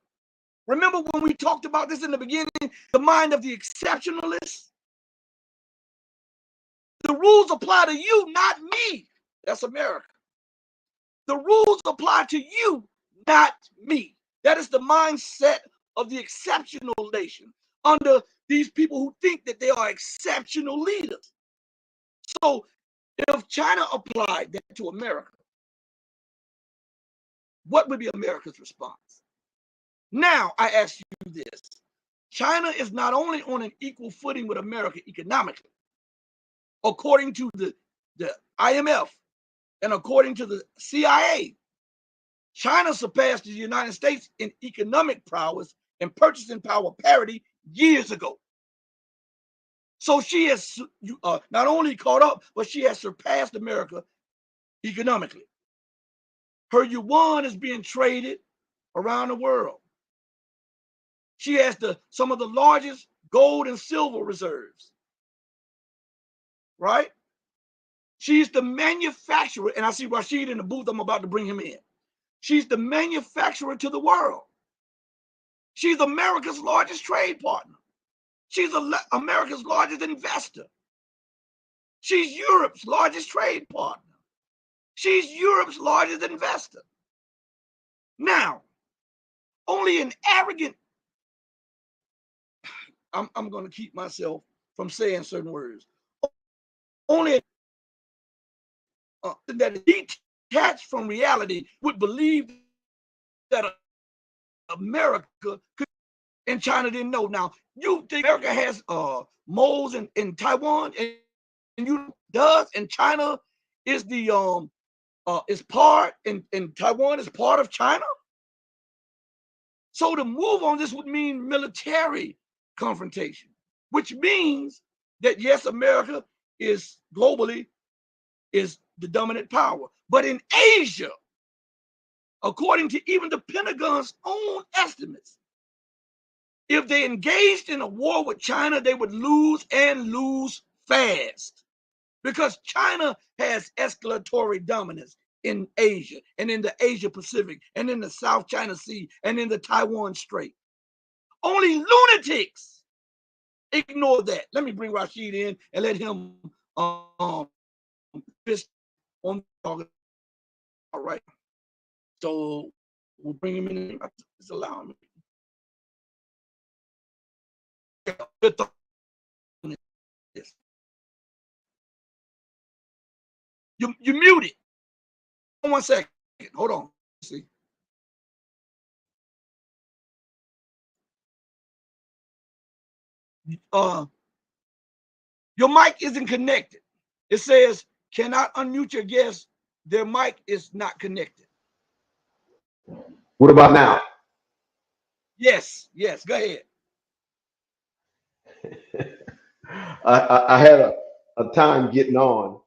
Remember when we talked about this in the beginning, the mind of the exceptionalist? The rules apply to you, not me. That's America. The rules apply to you, not me. That is the mindset of the exceptional nation under these people who think that they are exceptional leaders. So if China applied that to America, what would be America's response? Now I ask you this. China is not only on an equal footing with America economically, according to the IMF and according to the CIA, China surpassed the United States in economic prowess and purchasing power parity years ago. So she has not only caught up, but she has surpassed America economically. Her yuan is being traded around the world. She has some of the largest gold and silver reserves, right? She's the manufacturer, and I see Rashid in the booth. I'm about to bring him in. She's the manufacturer to the world. She's America's largest trade partner. She's America's largest investor. She's Europe's largest trade partner. She's Europe's largest investor. Now, only an arrogant, I'm going to keep myself from saying certain words. Only that is detached from reality would believe that America could, and China didn't know. Now, you think America has moles in Taiwan, and you does, and China is the is part, and Taiwan is part of China. So to move on this would mean military confrontation, which means that yes, America is globally is the dominant power. But in Asia, according to even the Pentagon's own estimates, if they engaged in a war with China, they would lose and lose fast, because China has escalatory dominance in Asia and in the Asia Pacific and in the South China Sea and in the Taiwan Strait. Only lunatics ignore that. Let me bring Rashid in and let him fist on. All right. So we'll bring him in. Just allow me. You muted. 1 second. Hold on. Let's see. Your mic isn't connected. It says cannot unmute your guest. Their mic is not connected. What about now? Yes, go ahead. I had a time getting on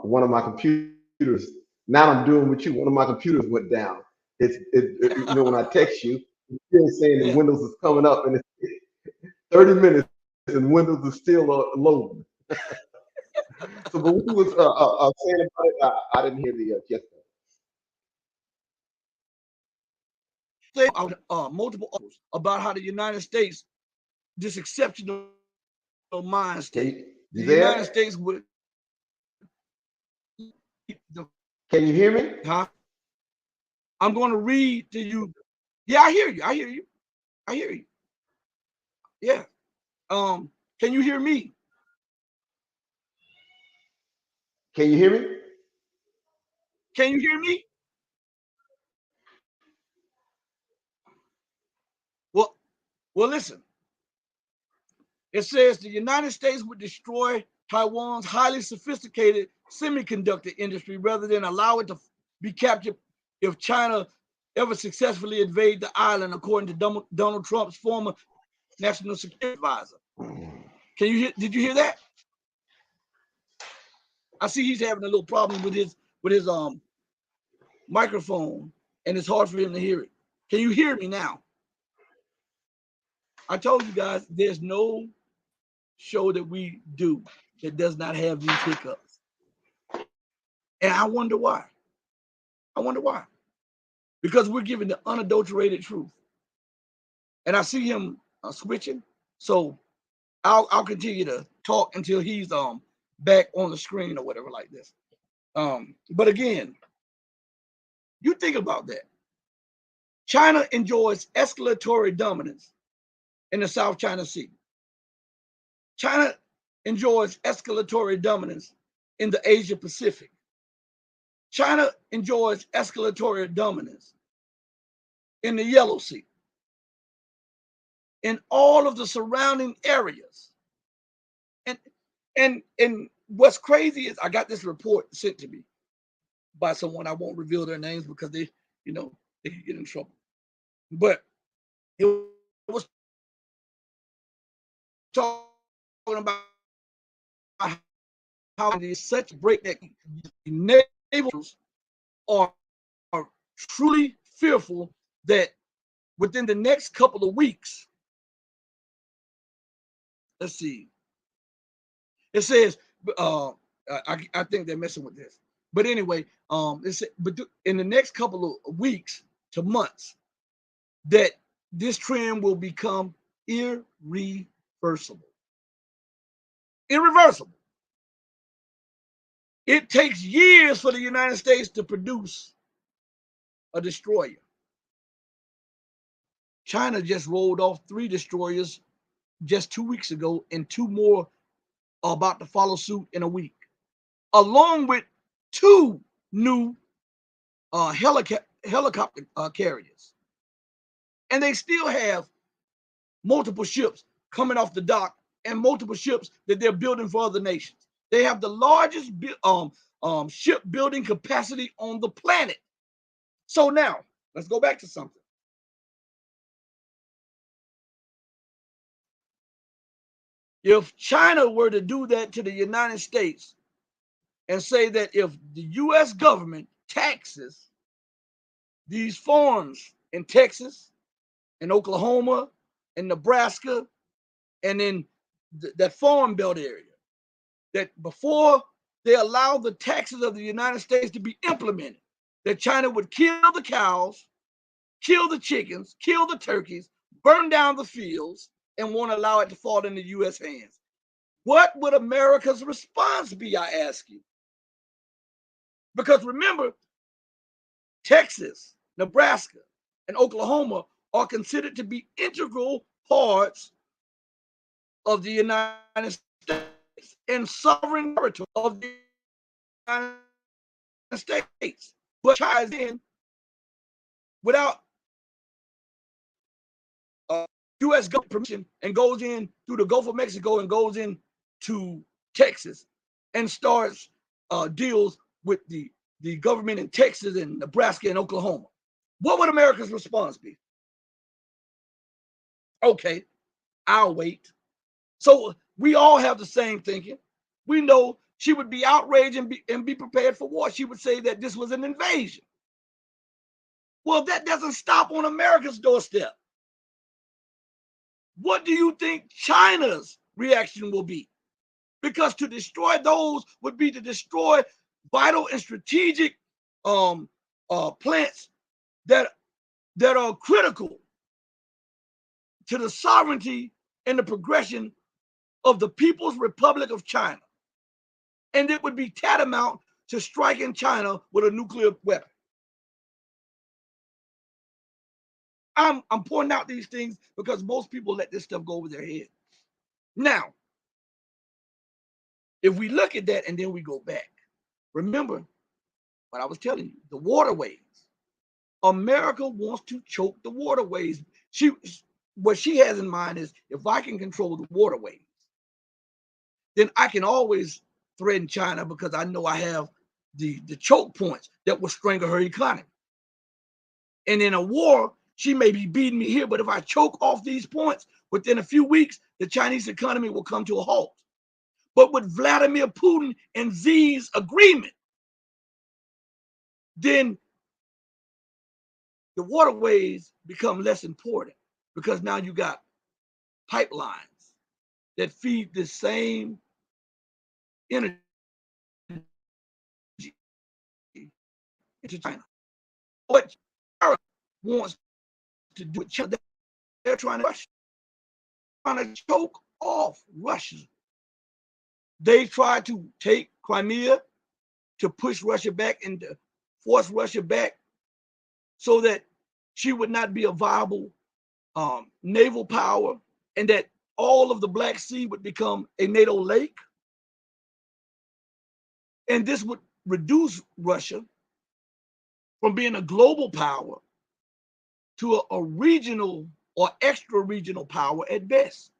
one of my computers. Now I'm doing with you. One of my computers went down. You know, when I text you, it's still saying that Windows is coming up, and it's 30 minutes and Windows is still loading. So, but what you was saying about it, I didn't hear the yes. Multiple articles about how the United States, this exceptional mind state, the United States would. Can you hear me? Huh? I'm going to read to you. Yeah, I hear you. Yeah. Can you hear me? Can you hear me? Can you hear me? Well, listen. It says the United States would destroy Taiwan's highly sophisticated semiconductor industry rather than allow it to be captured if China ever successfully invade the island, according to Donald Trump's former national security advisor. Can you hear? Did you hear that? I see he's having a little problem with his microphone, and it's hard for him to hear it. Can you hear me now? I told you guys there's no show that we do that does not have these hiccups. And I wonder why. Because we're giving the unadulterated truth. and I see him switching. So I'll continue to talk until he's back on the screen or whatever like this. But again, you think about that. China enjoys escalatory dominance in the South China Sea. China enjoys escalatory dominance in the Asia Pacific. China enjoys escalatory dominance in the Yellow Sea, in all of the surrounding areas. And what's crazy is I got this report sent to me by someone. I won't reveal their names because they could get in trouble. But it was talking about how it is such breakneck. Neighbors are truly fearful that within the next couple of weeks, let's see, it says, I think they're messing with this. But anyway, but in the next couple of weeks to months, that this trend will become irreversible. Irreversible. It takes years for the United States to produce a destroyer. China just rolled off 3 destroyers just 2 weeks ago, and 2 more are about to follow suit in a week, along with 2 new helicopter carriers. And they still have multiple ships coming off the dock and multiple ships that they're building for other nations. They have the largest shipbuilding capacity on the planet. So now, let's go back to something. If China were to do that to the United States and say that if the U.S. government taxes these farms in Texas and Oklahoma and Nebraska and in that farm belt area, that before they allow the taxes of the United States to be implemented, that China would kill the cows, kill the chickens, kill the turkeys, burn down the fields, and won't allow it to fall into U.S. hands. What would America's response be, I ask you? Because remember, Texas, Nebraska, and Oklahoma are considered to be integral parts of the United States and sovereign territory of the United States. But China's in without U.S. government permission and goes in through the Gulf of Mexico and goes into Texas and starts deals with the government in Texas and Nebraska and Oklahoma. What would America's response be? Okay, I'll wait. So we all have the same thinking. We know she would be outraged and be prepared for war. She would say that this was an invasion. Well, that doesn't stop on America's doorstep. What do you think China's reaction will be? Because to destroy those would be to destroy vital and strategic plants that are critical to the sovereignty and the progression of the People's Republic of China. And it would be tantamount to striking China with a nuclear weapon. I'm pointing out these things because most people let this stuff go over their head. Now, if we look at that and then we go back, remember what I was telling you, the waterways. America wants to choke the waterways. What she has in mind is, if I can control the waterways, then I can always threaten China because I know I have the choke points that will strangle her economy. And in a war, she may be beating me here, but if I choke off these points, within a few weeks, the Chinese economy will come to a halt. But with Vladimir Putin and Xi's agreement, then the waterways become less important because now you got pipelines that feed the same energy into China. What China wants to do with China, trying to choke off Russia. They tried to take Crimea to push Russia back and to force Russia back so that she would not be a viable naval power and that all of the Black Sea would become a NATO lake. And this would reduce Russia from being a global power to a regional or extra regional power at best.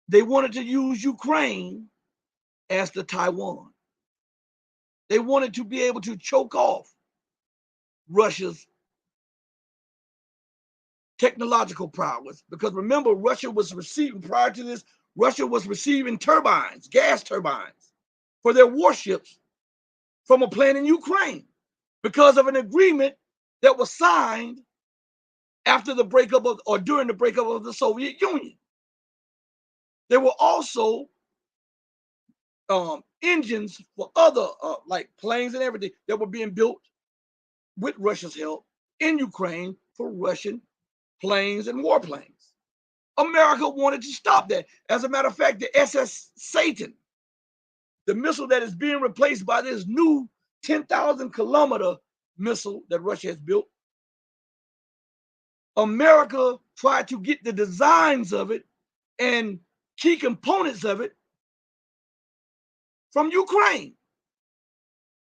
They wanted to use Ukraine as the Taiwan. They wanted to be able to choke off Russia's technological prowess, because remember, Russia was receiving, prior to this, Russia was receiving turbines, gas turbines, for their warships from a plant in Ukraine because of an agreement that was signed after the breakup of, or during the breakup of the Soviet Union. There were also engines for other, like planes and everything, that were being built with Russia's help in Ukraine for Russian planes and warplanes. America wanted to stop that. As a matter of fact, the SS Satan, the missile that is being replaced by this new 10,000 kilometer missile that Russia has built, America tried to get the designs of it and key components of it from Ukraine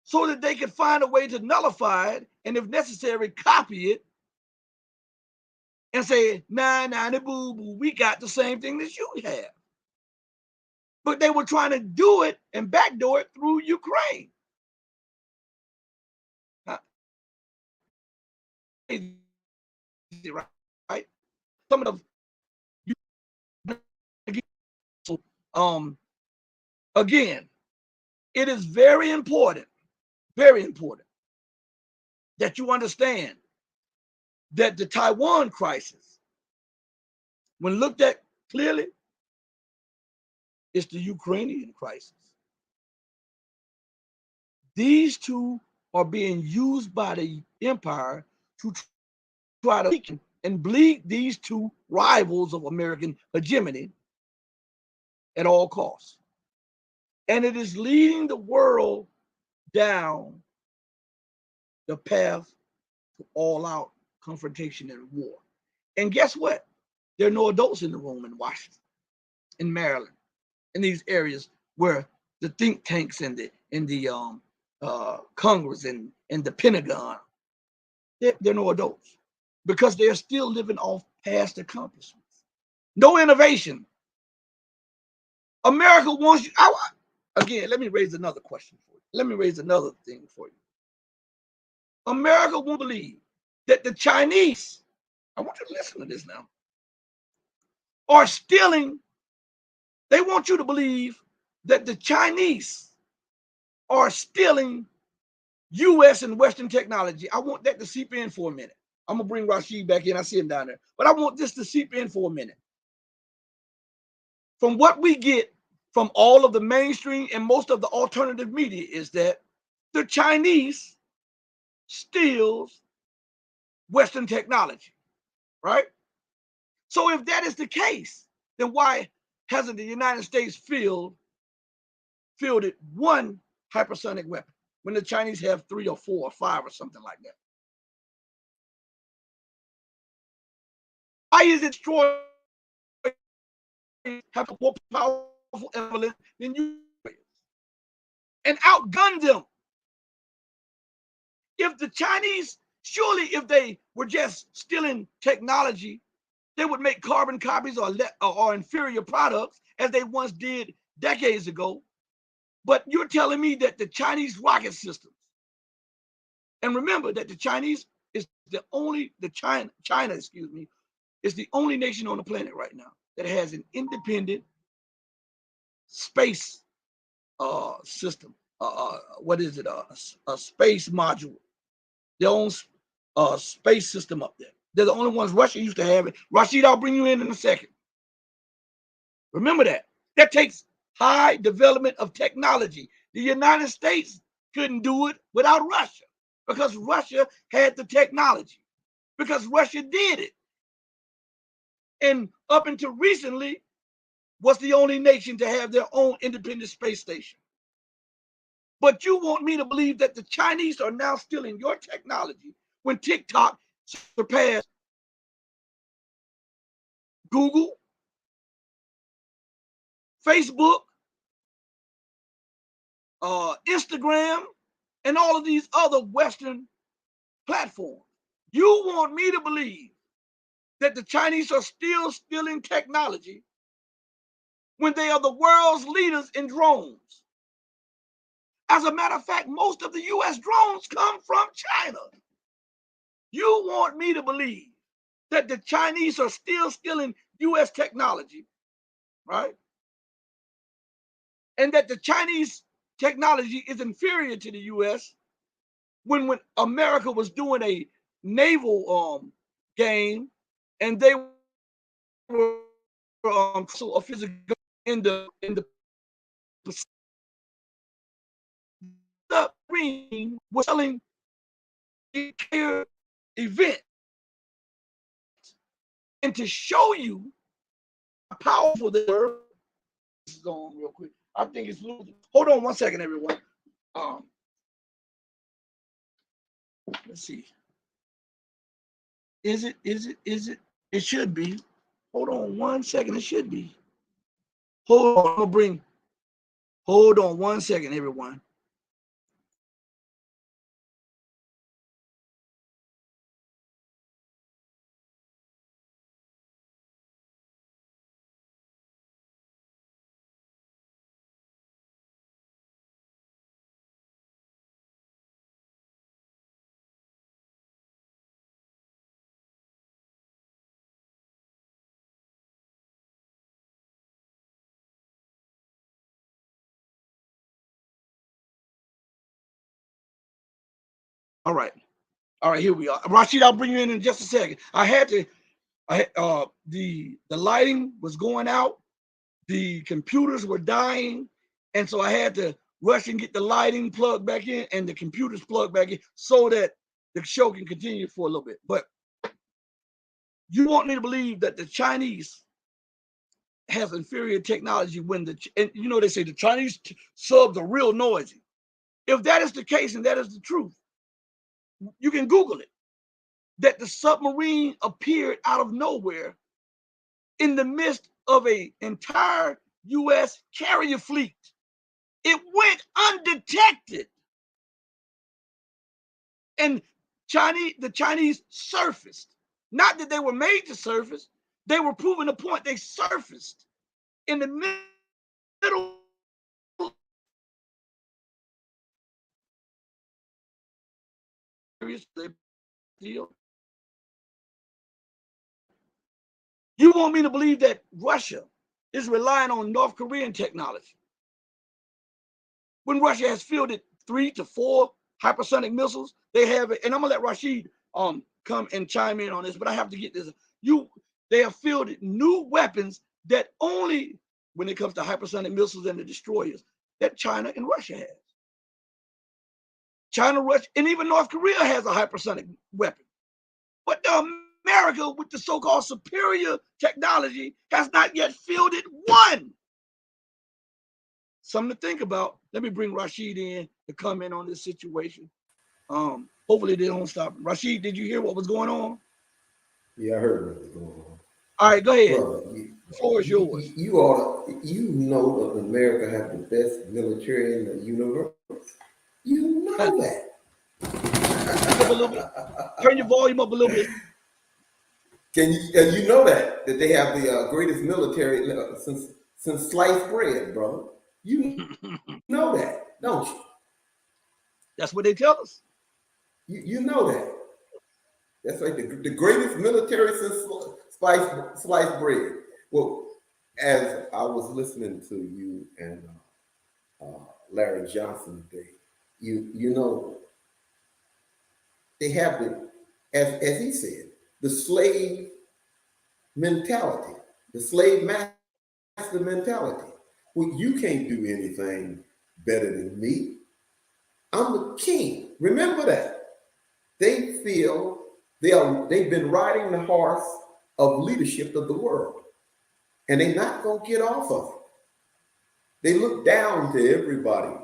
so that they could find a way to nullify it and, if necessary, copy it and say, nah, boo, boo, we got the same thing that you have. But they were trying to do it and backdoor it through Ukraine. Right? Some of the again, it is very important that you understand that the Taiwan crisis, when looked at clearly, is the Ukrainian crisis. These two are being used by the empire to try to weaken and bleed these two rivals of American hegemony at all costs. And it is leading the world down the path to all-out confrontation and war. And guess what? There are no adults in the room in Washington, in Maryland, in these areas where the think tanks and the Congress and the Pentagon, there are no adults because they're still living off past accomplishments. No innovation. America wants you. Again, let me raise another question for you. Let me raise another thing for you. America won't believe that the Chinese, I want you to listen to this now, are stealing. They want you to believe that the Chinese are stealing US and Western technology. I want that to seep in for a minute. I'm going to bring Rashid back in. I see him down there. But I want this to seep in for a minute. From what we get from all of the mainstream and most of the alternative media is that the Chinese steals Western technology, right? So if that is the case, then why hasn't the United States fielded one hypersonic weapon when the Chinese have 3 or 4 or 5 or something like that? Why is it destroyed? Have a more powerful element than you and outgun them? If the Chinese, surely if they were just stealing technology, they would make carbon copies or inferior products as they once did decades ago. But you're telling me that the Chinese rocket systems, and remember that the Chinese is the only, China, excuse me, is the only nation on the planet right now that has an independent space system. What is it? A space module. Their own space system up there. They're the only ones. Russia used to have it. Rashid, I'll bring you in a second. Remember that. That takes high development of technology. The United States couldn't do it without Russia because Russia had the technology. because Russia did it. And up until recently, was the only nation to have their own independent space station. But you want me to believe that the Chinese are now stealing your technology when TikTok surpassed Google, Facebook, Instagram, and all of these other Western platforms. You want me to believe that the Chinese are still stealing technology when they are the world's leaders in drones. As a matter of fact, most of the US drones come from China. You want me to believe that the Chinese are still stealing US technology, right? And that the Chinese technology is inferior to the US when America was doing a naval game and they were so a physical in the submarine was selling the event, and to show you how powerful they were. This is on real quick. I think it's losing. Hold on one second, everyone. Let's see. Is it? It should be. Hold on one second. It should be. Hold on. I'm gonna bring. Hold on one second, everyone. All right. All right, here we are. Rashid, I'll bring you in just a second. The lighting was going out, the computers were dying, and so I had to rush and get the lighting plugged back in and the computers plugged back in so that the show can continue for a little bit. But you want me to believe that the Chinese has inferior technology when and you know they say the Chinese subs are real noisy. If that is the case and that is the truth, you can Google it. That the submarine appeared out of nowhere in the midst of an entire U.S. carrier fleet. It went undetected. And the Chinese surfaced. Not that they were made to surface, they were proving a point. They surfaced in the middle. You want me to believe that Russia is relying on North Korean technology when Russia has fielded 3 to 4 hypersonic missiles? They have it, and I'm gonna let Rashid come and chime in on this, but I have to get this. They have fielded new weapons that only, when it comes to hypersonic missiles and the destroyers, that China and Russia has. China, Russia, and even North Korea has a hypersonic weapon. But America, with the so-called superior technology, has not yet fielded one. Something to think about. Let me bring Rashid in to comment on this situation. Hopefully they don't stop. Rashid, did you hear what was going on? Yeah, I heard what was going on. All right, go ahead. Brother, the floor is yours. You know that America has the best military in the universe. You know that. Up a little bit. Turn your volume up a little bit. And you know that they have the greatest military since sliced bread, brother. You know that, don't you? That's what they tell us. You know that. That's like the greatest military since sliced bread. Well, as I was listening to you and Larry Johnson today, you know they have as he said, the slave mentality, the slave master mentality. Well, you can't do anything better than me. I'm the king. Remember that. They feel They've been riding the horse of leadership of the world, and they're not gonna get off of it. They look down to everybody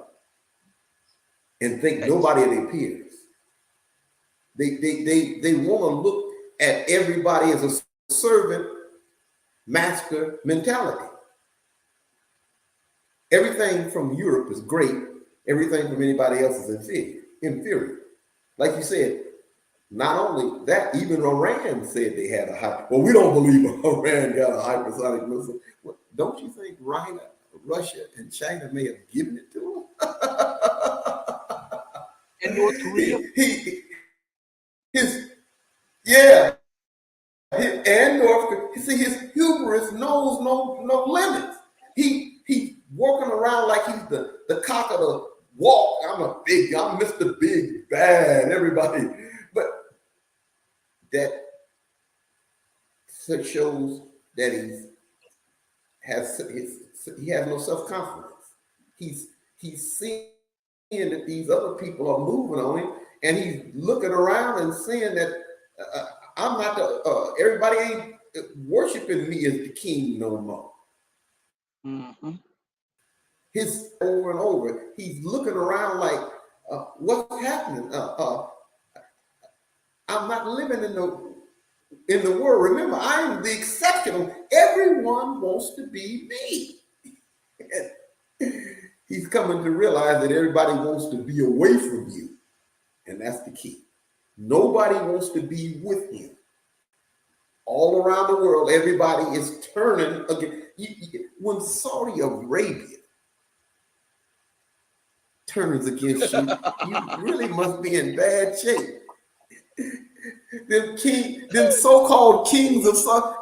and think nobody of their peers. They want to look at everybody as a servant master mentality. Everything from Europe is great. Everything from anybody else is inferior. Like you said, not only that, even Iran said they had well, we don't believe Iran got a hypersonic missile. Well, don't you think Russia and China may have given it to them? And North Korea. And North Korea. See, his hubris knows no limits. He's walking around like he's the cock of the walk. I'm Mr. Big Bad, everybody. But that shows that he has no self-confidence. He's seeing that these other people are moving on him, and he's looking around and seeing that I'm not everybody ain't worshiping me as the king no more. Mm-hmm. His over and over, he's looking around like, what's happening? I'm not living in the world. Remember, I am the exceptional. Everyone wants to be me. He's coming to realize that everybody wants to be away from you. And that's the key. Nobody wants to be with him. All around the world, everybody is turning again. When Saudi Arabia turns against you, you really must be in bad shape. Them so-called kings of Saudi,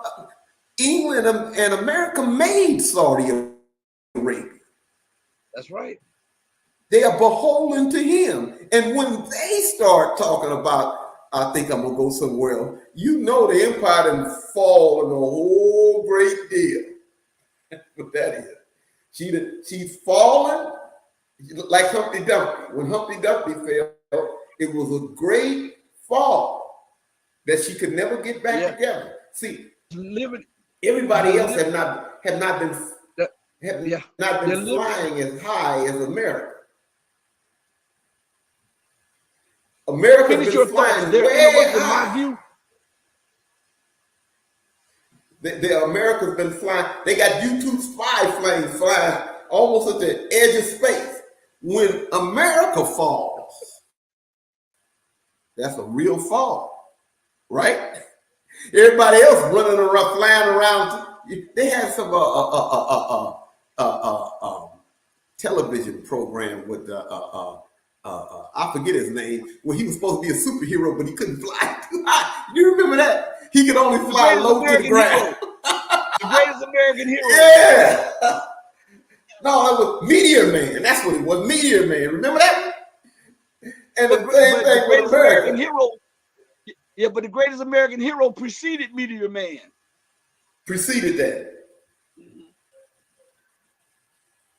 England and America made Saudi Arabia. That's right. They are beholden to him. And when they start talking about, I think I'm gonna go somewhere else, you know the empire done fallen a whole great deal. What that is. She's fallen like Humpty Dumpty. When Humpty Dumpty fell, it was a great fall that she could never get back together. See, everybody else have not been flying as high as America. America's been flying way high. The America's been flying. They got U-2 spy planes flying almost at the edge of space. When America falls, that's a real fall, right? Everybody else running around, flying around. They had some television program with I forget his name. Well, he was supposed to be a superhero, but he couldn't fly too high. You remember that? He could only fly low to the ground. The greatest American hero. Yeah. No, that was Meteor Man. That's what it was. Meteor Man. Remember that? And the same thing with American hero. Yeah, but the greatest American hero preceded Meteor Man. Preceded that.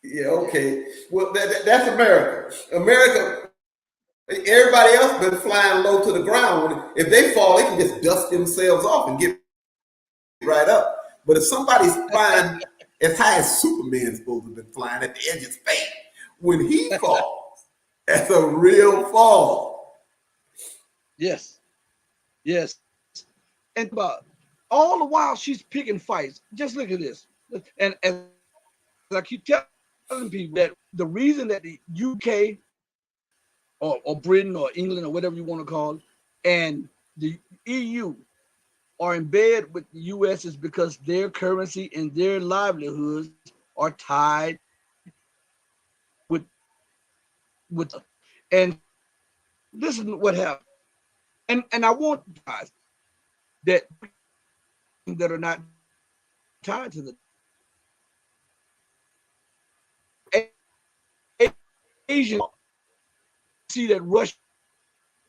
Yeah, okay. Well, that's America. America, everybody else been flying low to the ground. If they fall, they can just dust themselves off and get right up. But if somebody's flying as high as Superman's supposed to have been flying at the edge of space, when he falls, that's a real fall. Yes. Yes. And all the while she's picking fights. Just look at this. And as I keep telling people that the reason that the UK or Britain or England or whatever you want to call it, and the EU are in bed with the US is because their currency and their livelihoods are tied with and this is what happened. And I want guys that are not tied to the Asian see that Russia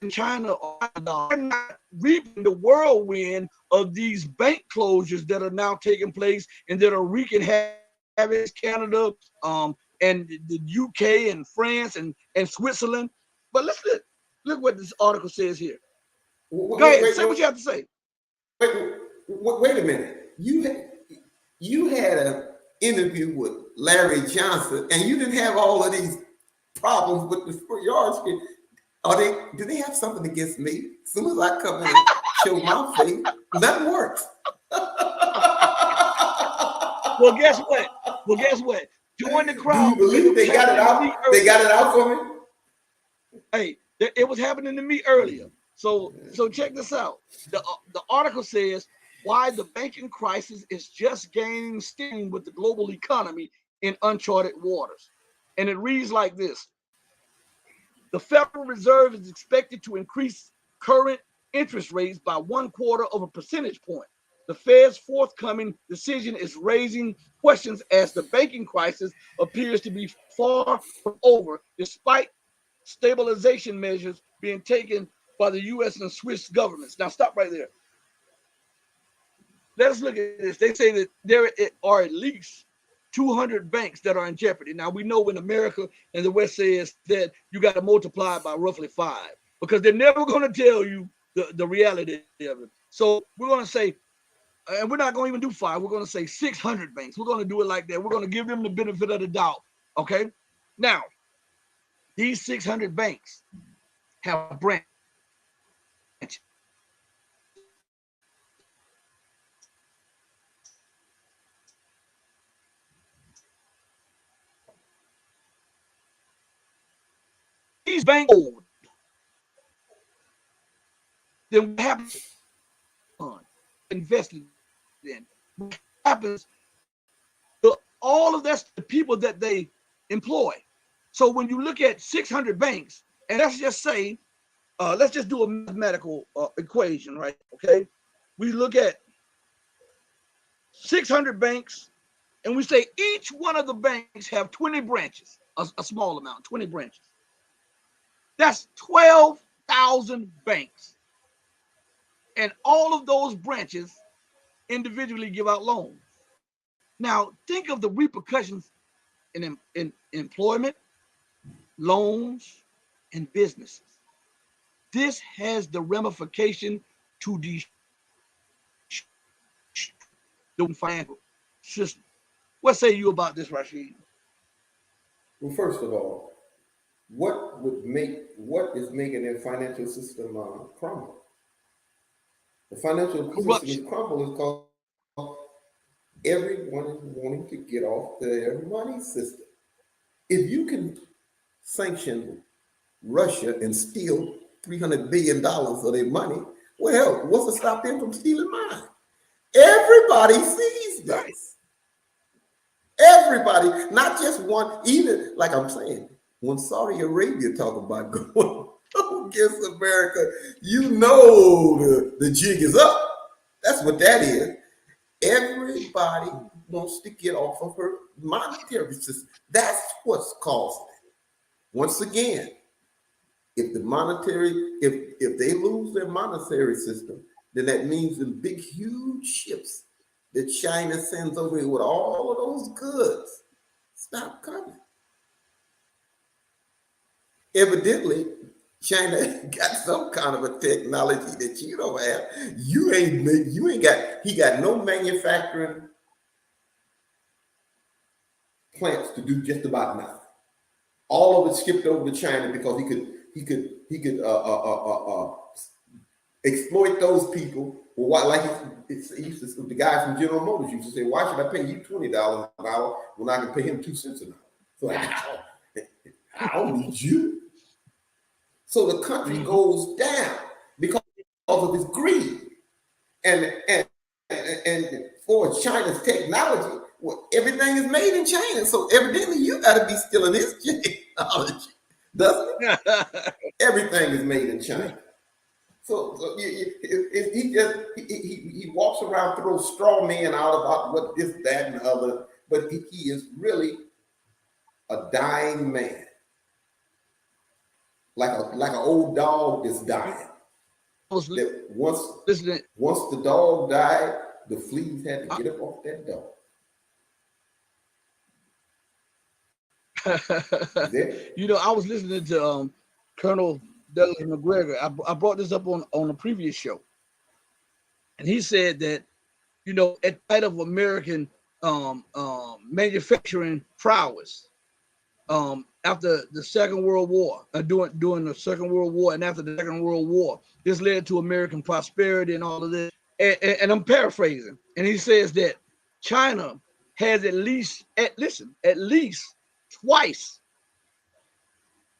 and China are not reaping the whirlwind of these bank closures that are now taking place and that are wreaking havoc. Canada, and the UK and France and Switzerland. But let's look what this article says here. Go ahead, say what you have to say. Wait a minute. You had an interview with Larry Johnson, and you didn't have all of these problems with the front yard screen. Do they have something against me? As soon as I come in and show my face, nothing works. Well, guess what? Join the crowd. Do you believe they got it out? They got it out for me. Hey, it was happening to me earlier. So check this out. The article says why the banking crisis is just gaining steam with the global economy in uncharted waters. And it reads like this. The Federal Reserve is expected to increase current interest rates by 1/4 percentage point. The Fed's forthcoming decision is raising questions as the banking crisis appears to be far from over, despite stabilization measures being taken by the U.S. and Swiss governments. Now, stop right there. Let's look at this. They say that there are at least 200 banks that are in jeopardy. Now, we know in America and the West says that you got to multiply it by roughly 5 because they're never going to tell you the reality of it. So we're going to say, and we're not going to even do 5. We're going to say 600 banks. We're going to do it like that. We're going to give them the benefit of the doubt. Okay. Now, these 600 banks have branches. These banks old. Then what happens? Invested in. What happens? All of that's the people that they employ. So when you look at 600 banks, and let's just say, let's just do a mathematical equation, right? Okay, we look at 600 banks, and we say each one of the banks have 20 branches, a small amount, 20 branches. That's 12,000 banks. And all of those branches individually give out loans. Now, think of the repercussions in employment, loans, and businesses. This has the ramification to the financial system. What say you about this, Rashid? Well, first of all, what is making their financial system crumble? The financial system is crumble because everyone is wanting to get off their money system. If you can sanction Russia and steal $300 billion of their money, well, what's to stop them from stealing mine? Everybody sees this. Everybody, not just one, even like I'm saying, when Saudi Arabia talk about going against America, you know the jig is up. That's what that is. Everybody wants to get off of her monetary system. That's what's causing it. Once again, if they lose their monetary system, then that means the big, huge ships that China sends over here with all of those goods stop coming. Evidently, China got some kind of a technology that you don't have. He got no manufacturing plants to do just about nothing. All of it skipped over to China because he could exploit those people. Well, like the guy from General Motors used to say, "Why should I pay you $20 an hour when I can pay him 2 cents an hour?" So I don't need you. So the country goes down because of his greed, and for China's technology, well, everything is made in China. So evidently, you got to be stealing his technology, doesn't it? Everything is made in China. So he walks around, throws straw men out about what this, that, and the other, but he is really a dying man. Like an old dog that's dying. Once the dog died, the fleas had to get up off that dog. You know, I was listening to Colonel Douglas McGregor. I brought this up on a previous show, and he said that, you know, at height of American manufacturing prowess, after the Second World War, during the Second World War, and after the Second World War, this led to American prosperity and all of this. And I'm paraphrasing, and he says that China has at least twice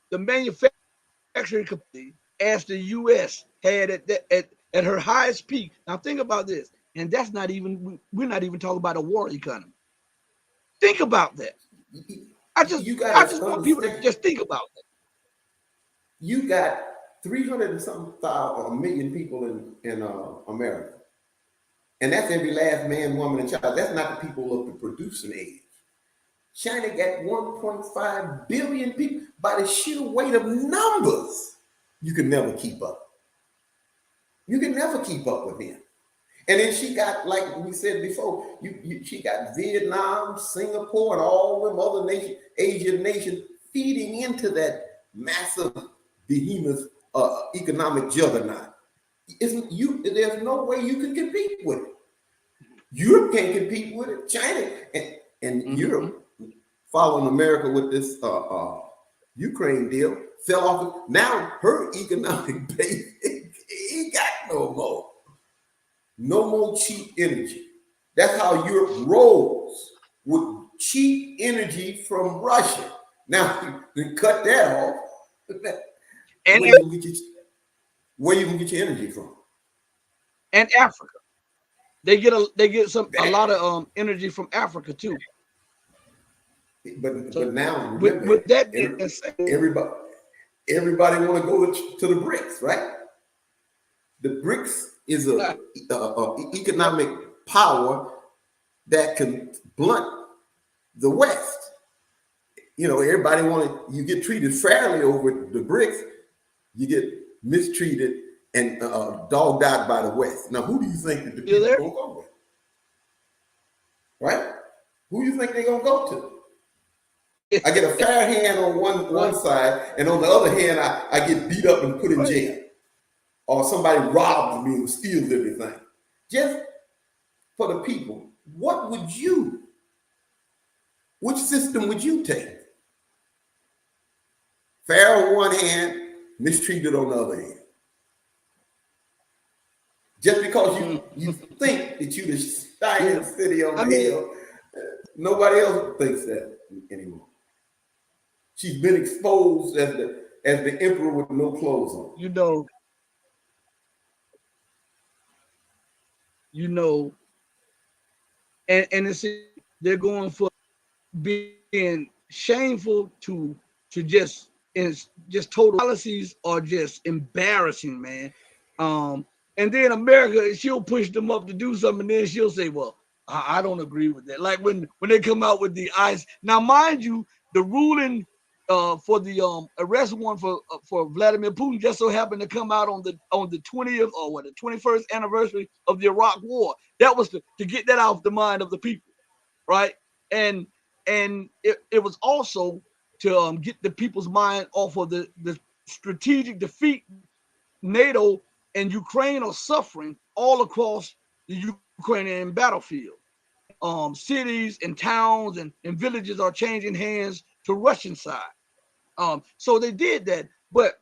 the manufacturing capacity as the U.S. had at her highest peak. Now think about this, and that's not even, we're not even talking about a war economy. Think about that. I just want people to just think about that. You got 300 and something thousand, million people in America. And that's every last man, woman, and child. That's not the people of the producing age. China got 1.5 billion people. By the sheer weight of numbers, you can never keep up. You can never keep up with them. And then she got, like we said before, she got Vietnam, Singapore, and all them other nations, Asian nations, feeding into that massive behemoth economic juggernaut. There's no way you can compete with it. Europe can't compete with it. China and Europe, following America with this Ukraine deal, fell off. Now her economic base, he got no more cheap energy. That's how Europe rolls, with cheap energy from Russia. Some They cut that off. And where you can get your energy from? And Africa, they get a lot of energy from Africa too. But now with that, everybody want to go to the BRICS, right? The BRICS is a economic power that can blunt the West. You know, everybody you get treated fairly over the BRICS, you get mistreated and dogged out by the West. Now, who do you think that the people are going to go with? Right? Who do you think they're going to go to? I get a fair hand on one side, and on the other hand, I get beat up and put in jail. Or somebody robs me and steals everything. Just for the people, which system would you take? Fair on one hand, mistreated on the other hand. Just because you think that you're the shining city on the hill, nobody else thinks that anymore. She's been exposed as the emperor with no clothes on. And it's, they're going for being shameful to just total policies are just embarrassing, man. And then America, she'll push them up to do something, and then she'll say, well, I don't agree with that. Like when they come out with the ICE. Now, mind you, the ruling for the arrest warrant for Vladimir Putin just so happened to come out on the 20th or the 21st anniversary of the Iraq War. That was to get that off the mind of the people, right? And it was also to get the people's mind off of the strategic defeat NATO and Ukraine are suffering all across the Ukrainian battlefield. Cities and towns and villages are changing hands to Russian side. So they did that, but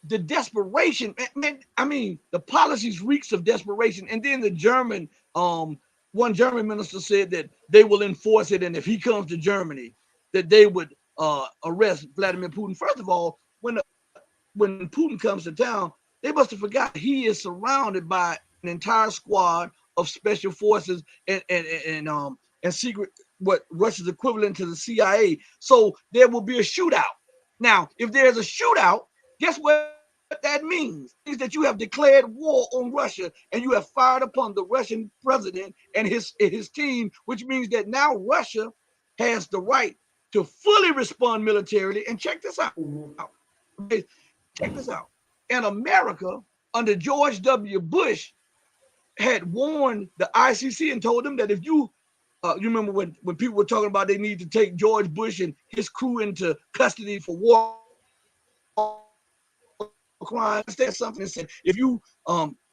the desperation, man, I mean, the policies reeks of desperation. And then the German, one German minister said that they will enforce it, and if he comes to Germany, that they would arrest Vladimir Putin. First of all, when Putin comes to town, they must have forgot he is surrounded by an entire squad of special forces and secret, what Russia's equivalent to the CIA. So there will be a shootout. Now, if there's a shootout, guess what that means? It means that you have declared war on Russia and you have fired upon the Russian president and his team, which means that now Russia has the right to fully respond militarily. And check this out. Okay, check this out. And America, under George W. Bush, had warned the ICC and told them that if you remember when people were talking about they need to take George Bush and his crew into custody for war crime. There's something that said if you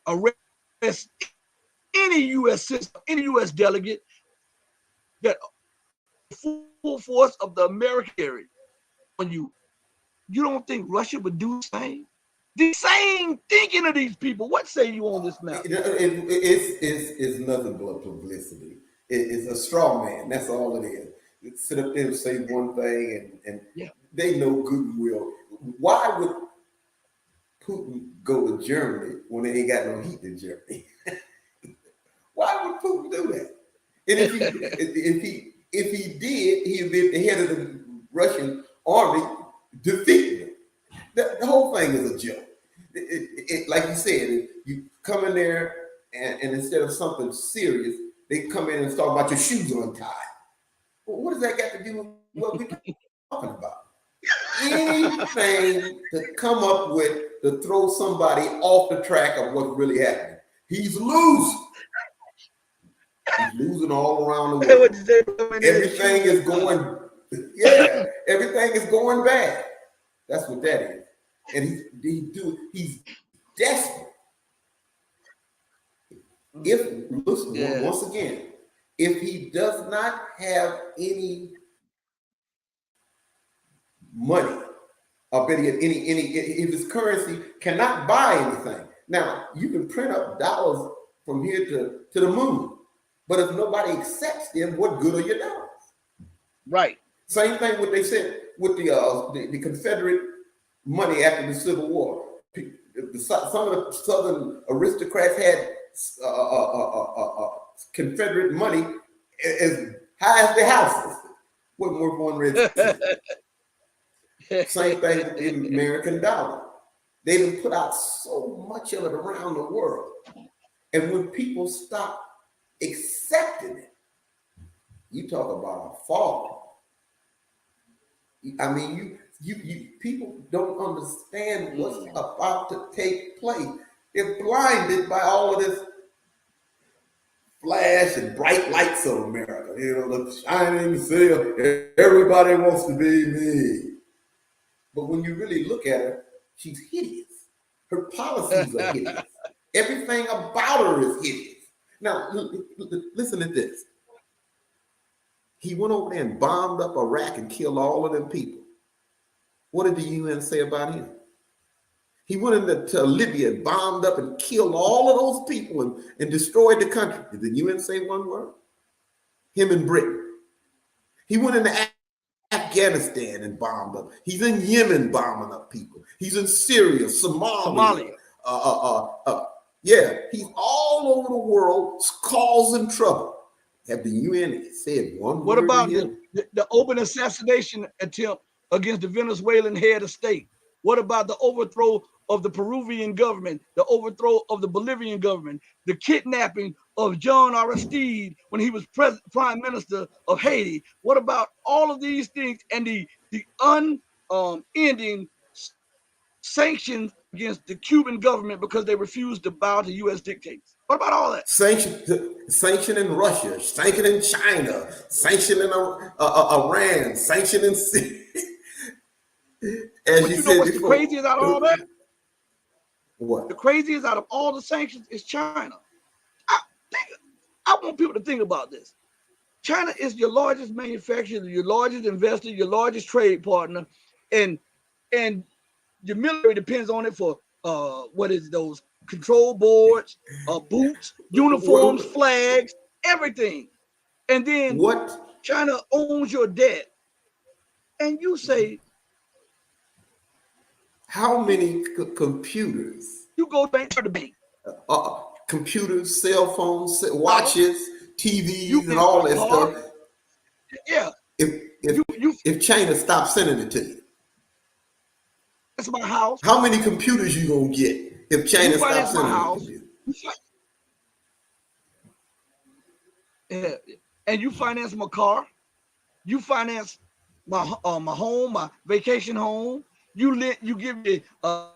arrest any U.S. citizen, any U.S. delegate, that full force of the American military on you, you don't think Russia would do the same? The same thinking of these people. What say you on this matter? It's nothing but publicity. It's a straw man. That's all it is. It sit up there and say one thing, and Yeah. they know good and well. Why would Putin go to Germany when they ain't got no heat in Germany? Why would Putin do that? And if he did, he'd be at the head of the Russian army defeating them. The whole thing is a joke. Like you said, you come in there and instead of something serious, they come in and start about your shoes untied. Well, what does that got to do with what we're talking about? Anything to come up with to throw somebody off the track of what's really happening. He's losing. He's losing all around the world. Everything is going, everything is going bad. That's what that is. And he's desperate. Once again, if he does not have any money, or better yet, if his currency cannot buy anything. Now, you can print up dollars from here to the moon, but if nobody accepts them, what good are your dollars? Right. Same thing what they said with the Confederate money after the Civil War. Some of the Southern aristocrats had Confederate money as high as their houses. Wasn't worth one red cent. Same thing with the American dollar. They didn't put out so much of it around the world. And when people stop accepting it, you talk about a fall. I mean, you people don't understand what's about to take place. They're blinded by all of this flash and bright lights of America. You know, the shining sail. Everybody wants to be me. But when you really look at her, she's hideous. Her policies are hideous. Everything about her is hideous. Now, listen to this. He went over there and bombed up Iraq and killed all of them people. What did the UN say about him? He went into Libya and bombed up and killed all of those people and destroyed the country. Did the UN say one word? Him and Britain. He went into Afghanistan and bombed up. He's in Yemen bombing up people. He's in Syria, Somalia. He's all over the world causing trouble. Have the UN said one word? What about the open assassination attempt against the Venezuelan head of state? What about the overthrow of the Peruvian government, the overthrow of the Bolivian government, the kidnapping of John Aristide when he was prime minister of Haiti? What about all of these things and the unending sanctions against the Cuban government because they refused to bow to U.S. dictates? What about all that? Sanctioning Russia, sanctioning China, sanctioning Iran, sanctioning Syria. As you said what's before, the craziest out of all that? What? The craziest out of all the sanctions is China. I want people to think about this. China is your largest manufacturer, your largest investor, your largest trade partner, and your military depends on it for those control boards, boots, uniforms, flags, everything. And then China owns your debt, and you say, how many computers? You go bank to the bank. Computers, cell phones, watches, TVs, and all that stuff. Yeah. If China stops sending it to you, that's my house. How many computers you gonna get if China stops sending it to you? Yeah. And you finance my car. You finance my home, my vacation home. You give me a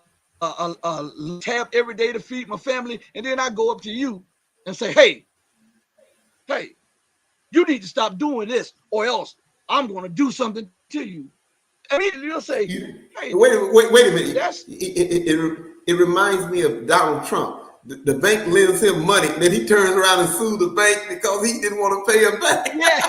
tab every day to feed my family, and then I go up to you and say, hey, you need to stop doing this, or else I'm going to do something to you. immediately you'll say, hey, wait a minute. that's It reminds me of Donald Trump. The bank lends him money, then he turns around and sues the bank because he didn't want to pay him back. yeah.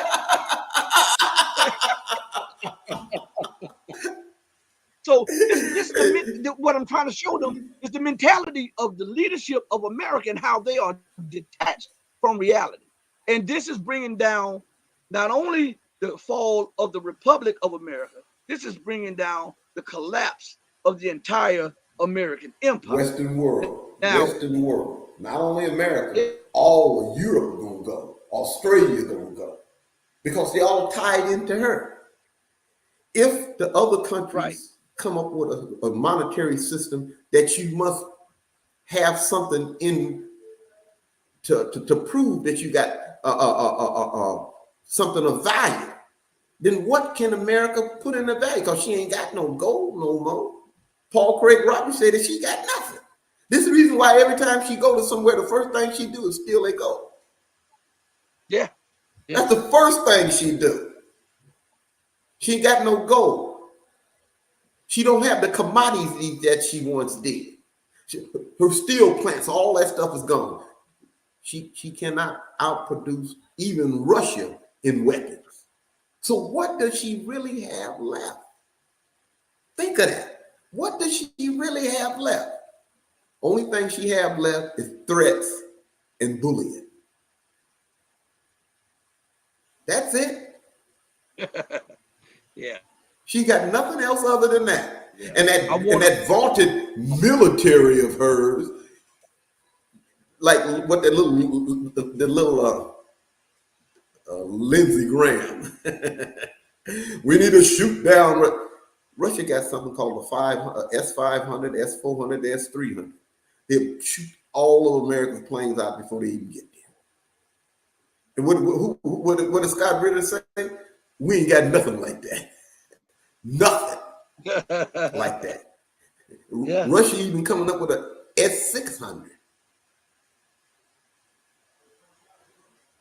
So this is what I'm trying to show them is the mentality of the leadership of America and how they are detached from reality. And this is bringing down not only the fall of the Republic of America, this is bringing down the collapse of the entire American empire. Western world. Now, Western world. Not only America, yeah, all of Europe gonna go. Australia gonna go. Because they all tied into her. If the other countries right. come up with a monetary system that you must have something in to prove that you got something of value, then what can America put in the value? Because she ain't got no gold no more. Paul Craig Roberts said that she got nothing. This is the reason why every time she go to somewhere, the first thing she do is steal their gold. Yeah. That's the first thing she do. She ain't got no gold. She don't have the commodities that she once did. Her steel plants, all that stuff is gone. She cannot outproduce even Russia in weapons. So what does she really have left? Think of that. What does she really have left? Only thing she have left is threats and bullying. That's it. Yeah. She got nothing else other than that. Yeah. And that vaunted military of hers, like what the little Lindsey Graham. We need to shoot down. Russia got something called the S-500, S-400, S-300. They'll shoot all of America's planes out before they even get there. And what does Scott Ritter say? We ain't got nothing like that. Nothing like that. Yeah. Russia even coming up with a S-600.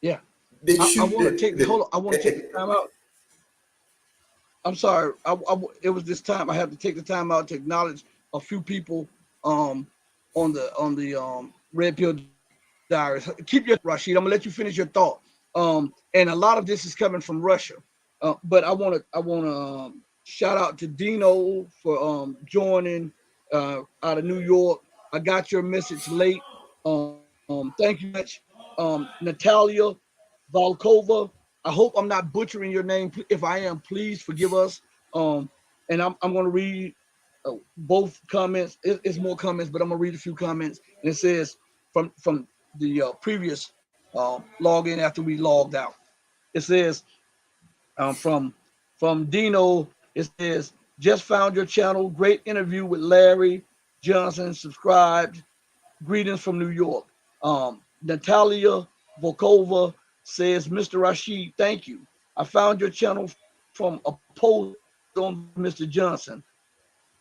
Yeah. They I shoot want to take hold on. I want to take the time out. I'm sorry. It was this time. I have to take the time out to acknowledge a few people on the Red Pill Diaries. Keep your Rashid. I'm gonna let you finish your thought. And a lot of this is coming from Russia. But I want to shout out to Dino for joining out of New York. I got your message late. Thank you much, Natalia Volkova. I hope I'm not butchering your name. If I am, please forgive us. And I'm going to read both comments. It's more comments, but I'm going to read a few comments. And it says from the previous login after we logged out. It says from Dino. It says just found your channel. Great interview with Larry Johnson. Subscribed. Greetings from New York. Natalia Volkova says, Mr. Rashid, thank you. I found your channel from a post on Mr. Johnson.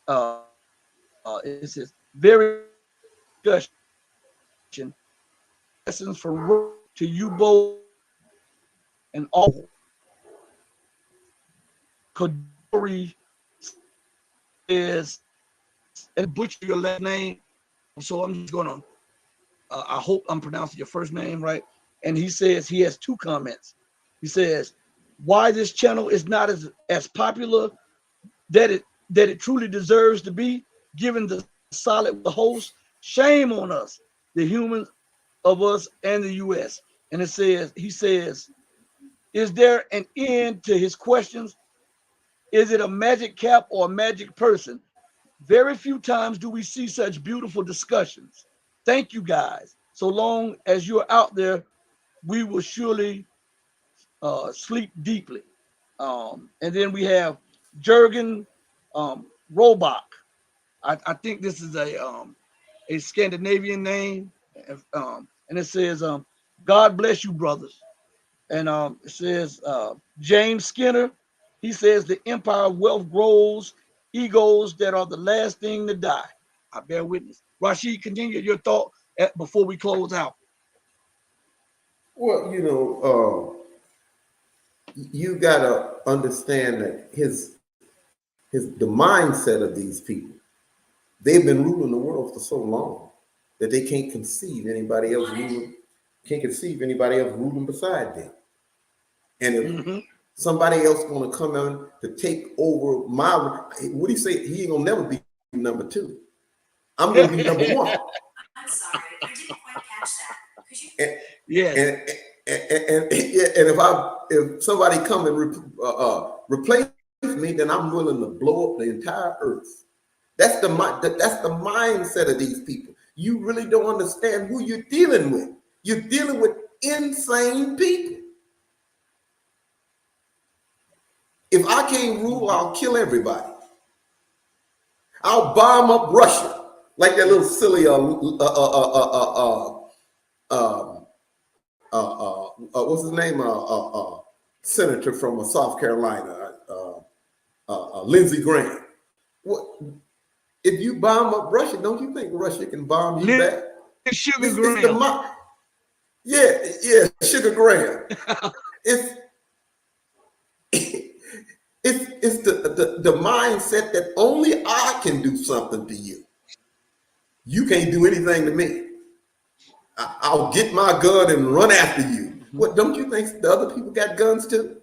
It says, very discussion. Lessons from to you both and all. Kadori is, and butcher your last name. So I'm just going to, I hope I'm pronouncing your first name right. And he says he has two comments. He says, why this channel is not as popular that it truly deserves to be, given the solid host. Shame on us, the humans of us and the US. And he says, is there an end to his questions? Is it a magic cap or a magic person? Very few times do we see such beautiful discussions. Thank you guys. So long as you're out there, we will surely sleep deeply. And then we have Jurgen Robach. I think this is a Scandinavian name. And it says, God bless you, brothers. And it says, James Skinner, he says, the empire of wealth grows, egos that are the last thing to die. I bear witness. Rashid, continue your thought before we close out. Well, you got to understand that his the mindset of these people. They've been ruling the world for so long that they can't conceive anybody else ruling beside them. And if somebody else gonna come in to take over what do you say? He ain't gonna never be number two. I'm gonna be number one. I'm sorry, I didn't quite catch that. Could you? And if somebody come and replace me, then I'm willing to blow up the entire earth. That's the mindset of these people. You really don't understand who you're dealing with. You're dealing with insane people. If I can't rule, I'll kill everybody. I'll bomb up Russia like that little silly what's his name? Senator from South Carolina, Lindsey Graham. What if you bomb up Russia? Don't you think Russia can bomb you back? Sugar Graham. Yeah, Sugar Graham. It's the mindset that only I can do something to you. You can't do anything to me. I'll get my gun and run after you. What, don't you think the other people got guns too?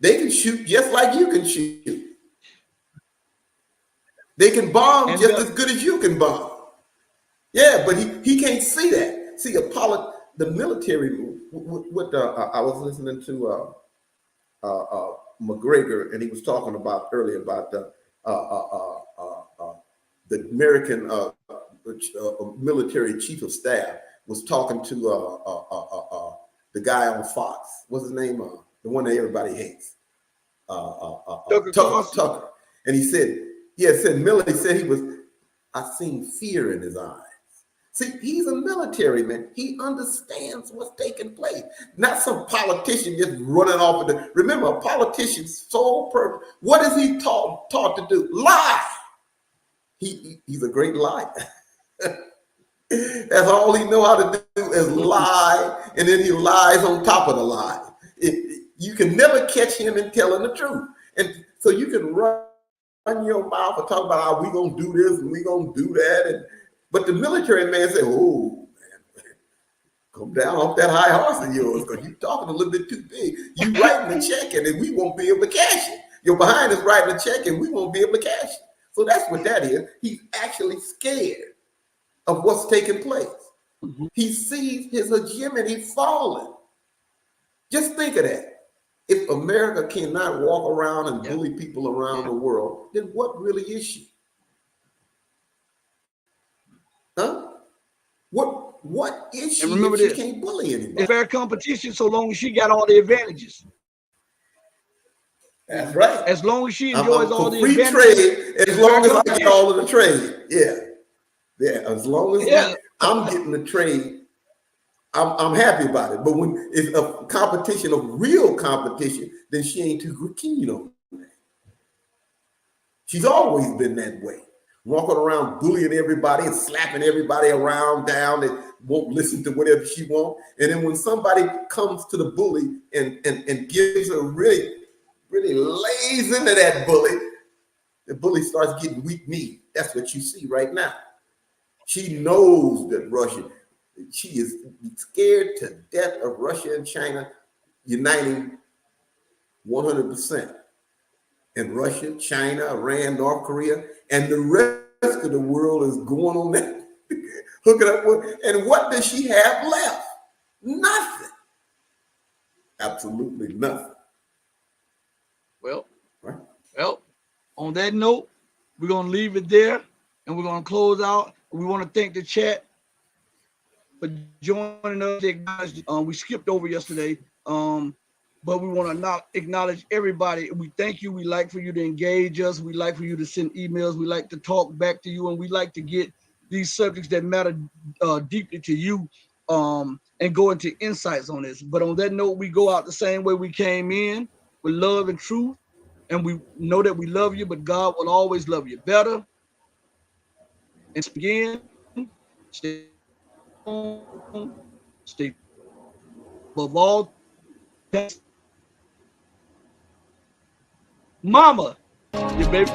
They can shoot just like you can shoot. They can bomb just as good as you can bomb. Yeah, but he can't see that. See, the military. I was listening to McGregor, and he was talking about earlier about the American military chief of staff was talking to the guy on Fox. What's his name? The one that everybody hates. Tucker. And he said, Miller said I seen fear in his eyes. See, he's a military man. He understands what's taking place. Not some politician just running off of remember, a politician's sole purpose. What is he taught to do? Lie. He's a great liar. That's all he know how to do is lie, and then he lies on top of the lie. You can never catch him in telling the truth. And so you can run your mouth and talk about how we gonna do this and we gonna do that. But the military man said, "Oh man, come down off that high horse of yours, because you're talking a little bit too big. You writing a check and we won't be able to cash it. You're behind us writing a check and we won't be able to cash it." So that's what that is. He's actually scared of what's taking place. He sees his hegemony falling. Just think of that. If America cannot walk around and bully people around the world, then what really is she? Huh? What is she if she can't bully anybody? It's fair competition so long as she got all the advantages. That's right. As long as she enjoys all the free advantages. Trade, as long as I get all of the trade. Yeah. As long as I'm getting the trade, I'm happy about it. But when it's a competition, a real competition, then she ain't too keen on that. She's always been that way. Walking around bullying everybody and slapping everybody around down and won't listen to whatever she wants. And then when somebody comes to the bully and gives her really lays into that bully, the bully starts getting weak kneed. That's what you see right now. She knows that she is scared to death of Russia and China uniting 100%. And Russia, China, Iran, North Korea, and the rest of the world is going on that, hooking up with. And what does she have left? Nothing. Absolutely nothing. Well, on that note, we're going to leave it there, and we're going to close out. We want to thank the chat for joining us. We skipped over yesterday, but we want to acknowledge everybody. We thank you. We like for you to engage us. We like for you to send emails. We like to talk back to you, and we like to get these subjects that matter deeply to you and go into insights on this. But on that note, we go out the same way we came in, with love and truth. And we know that we love you, but God will always love you better. And again, stay home, stay above all. Mama, your baby.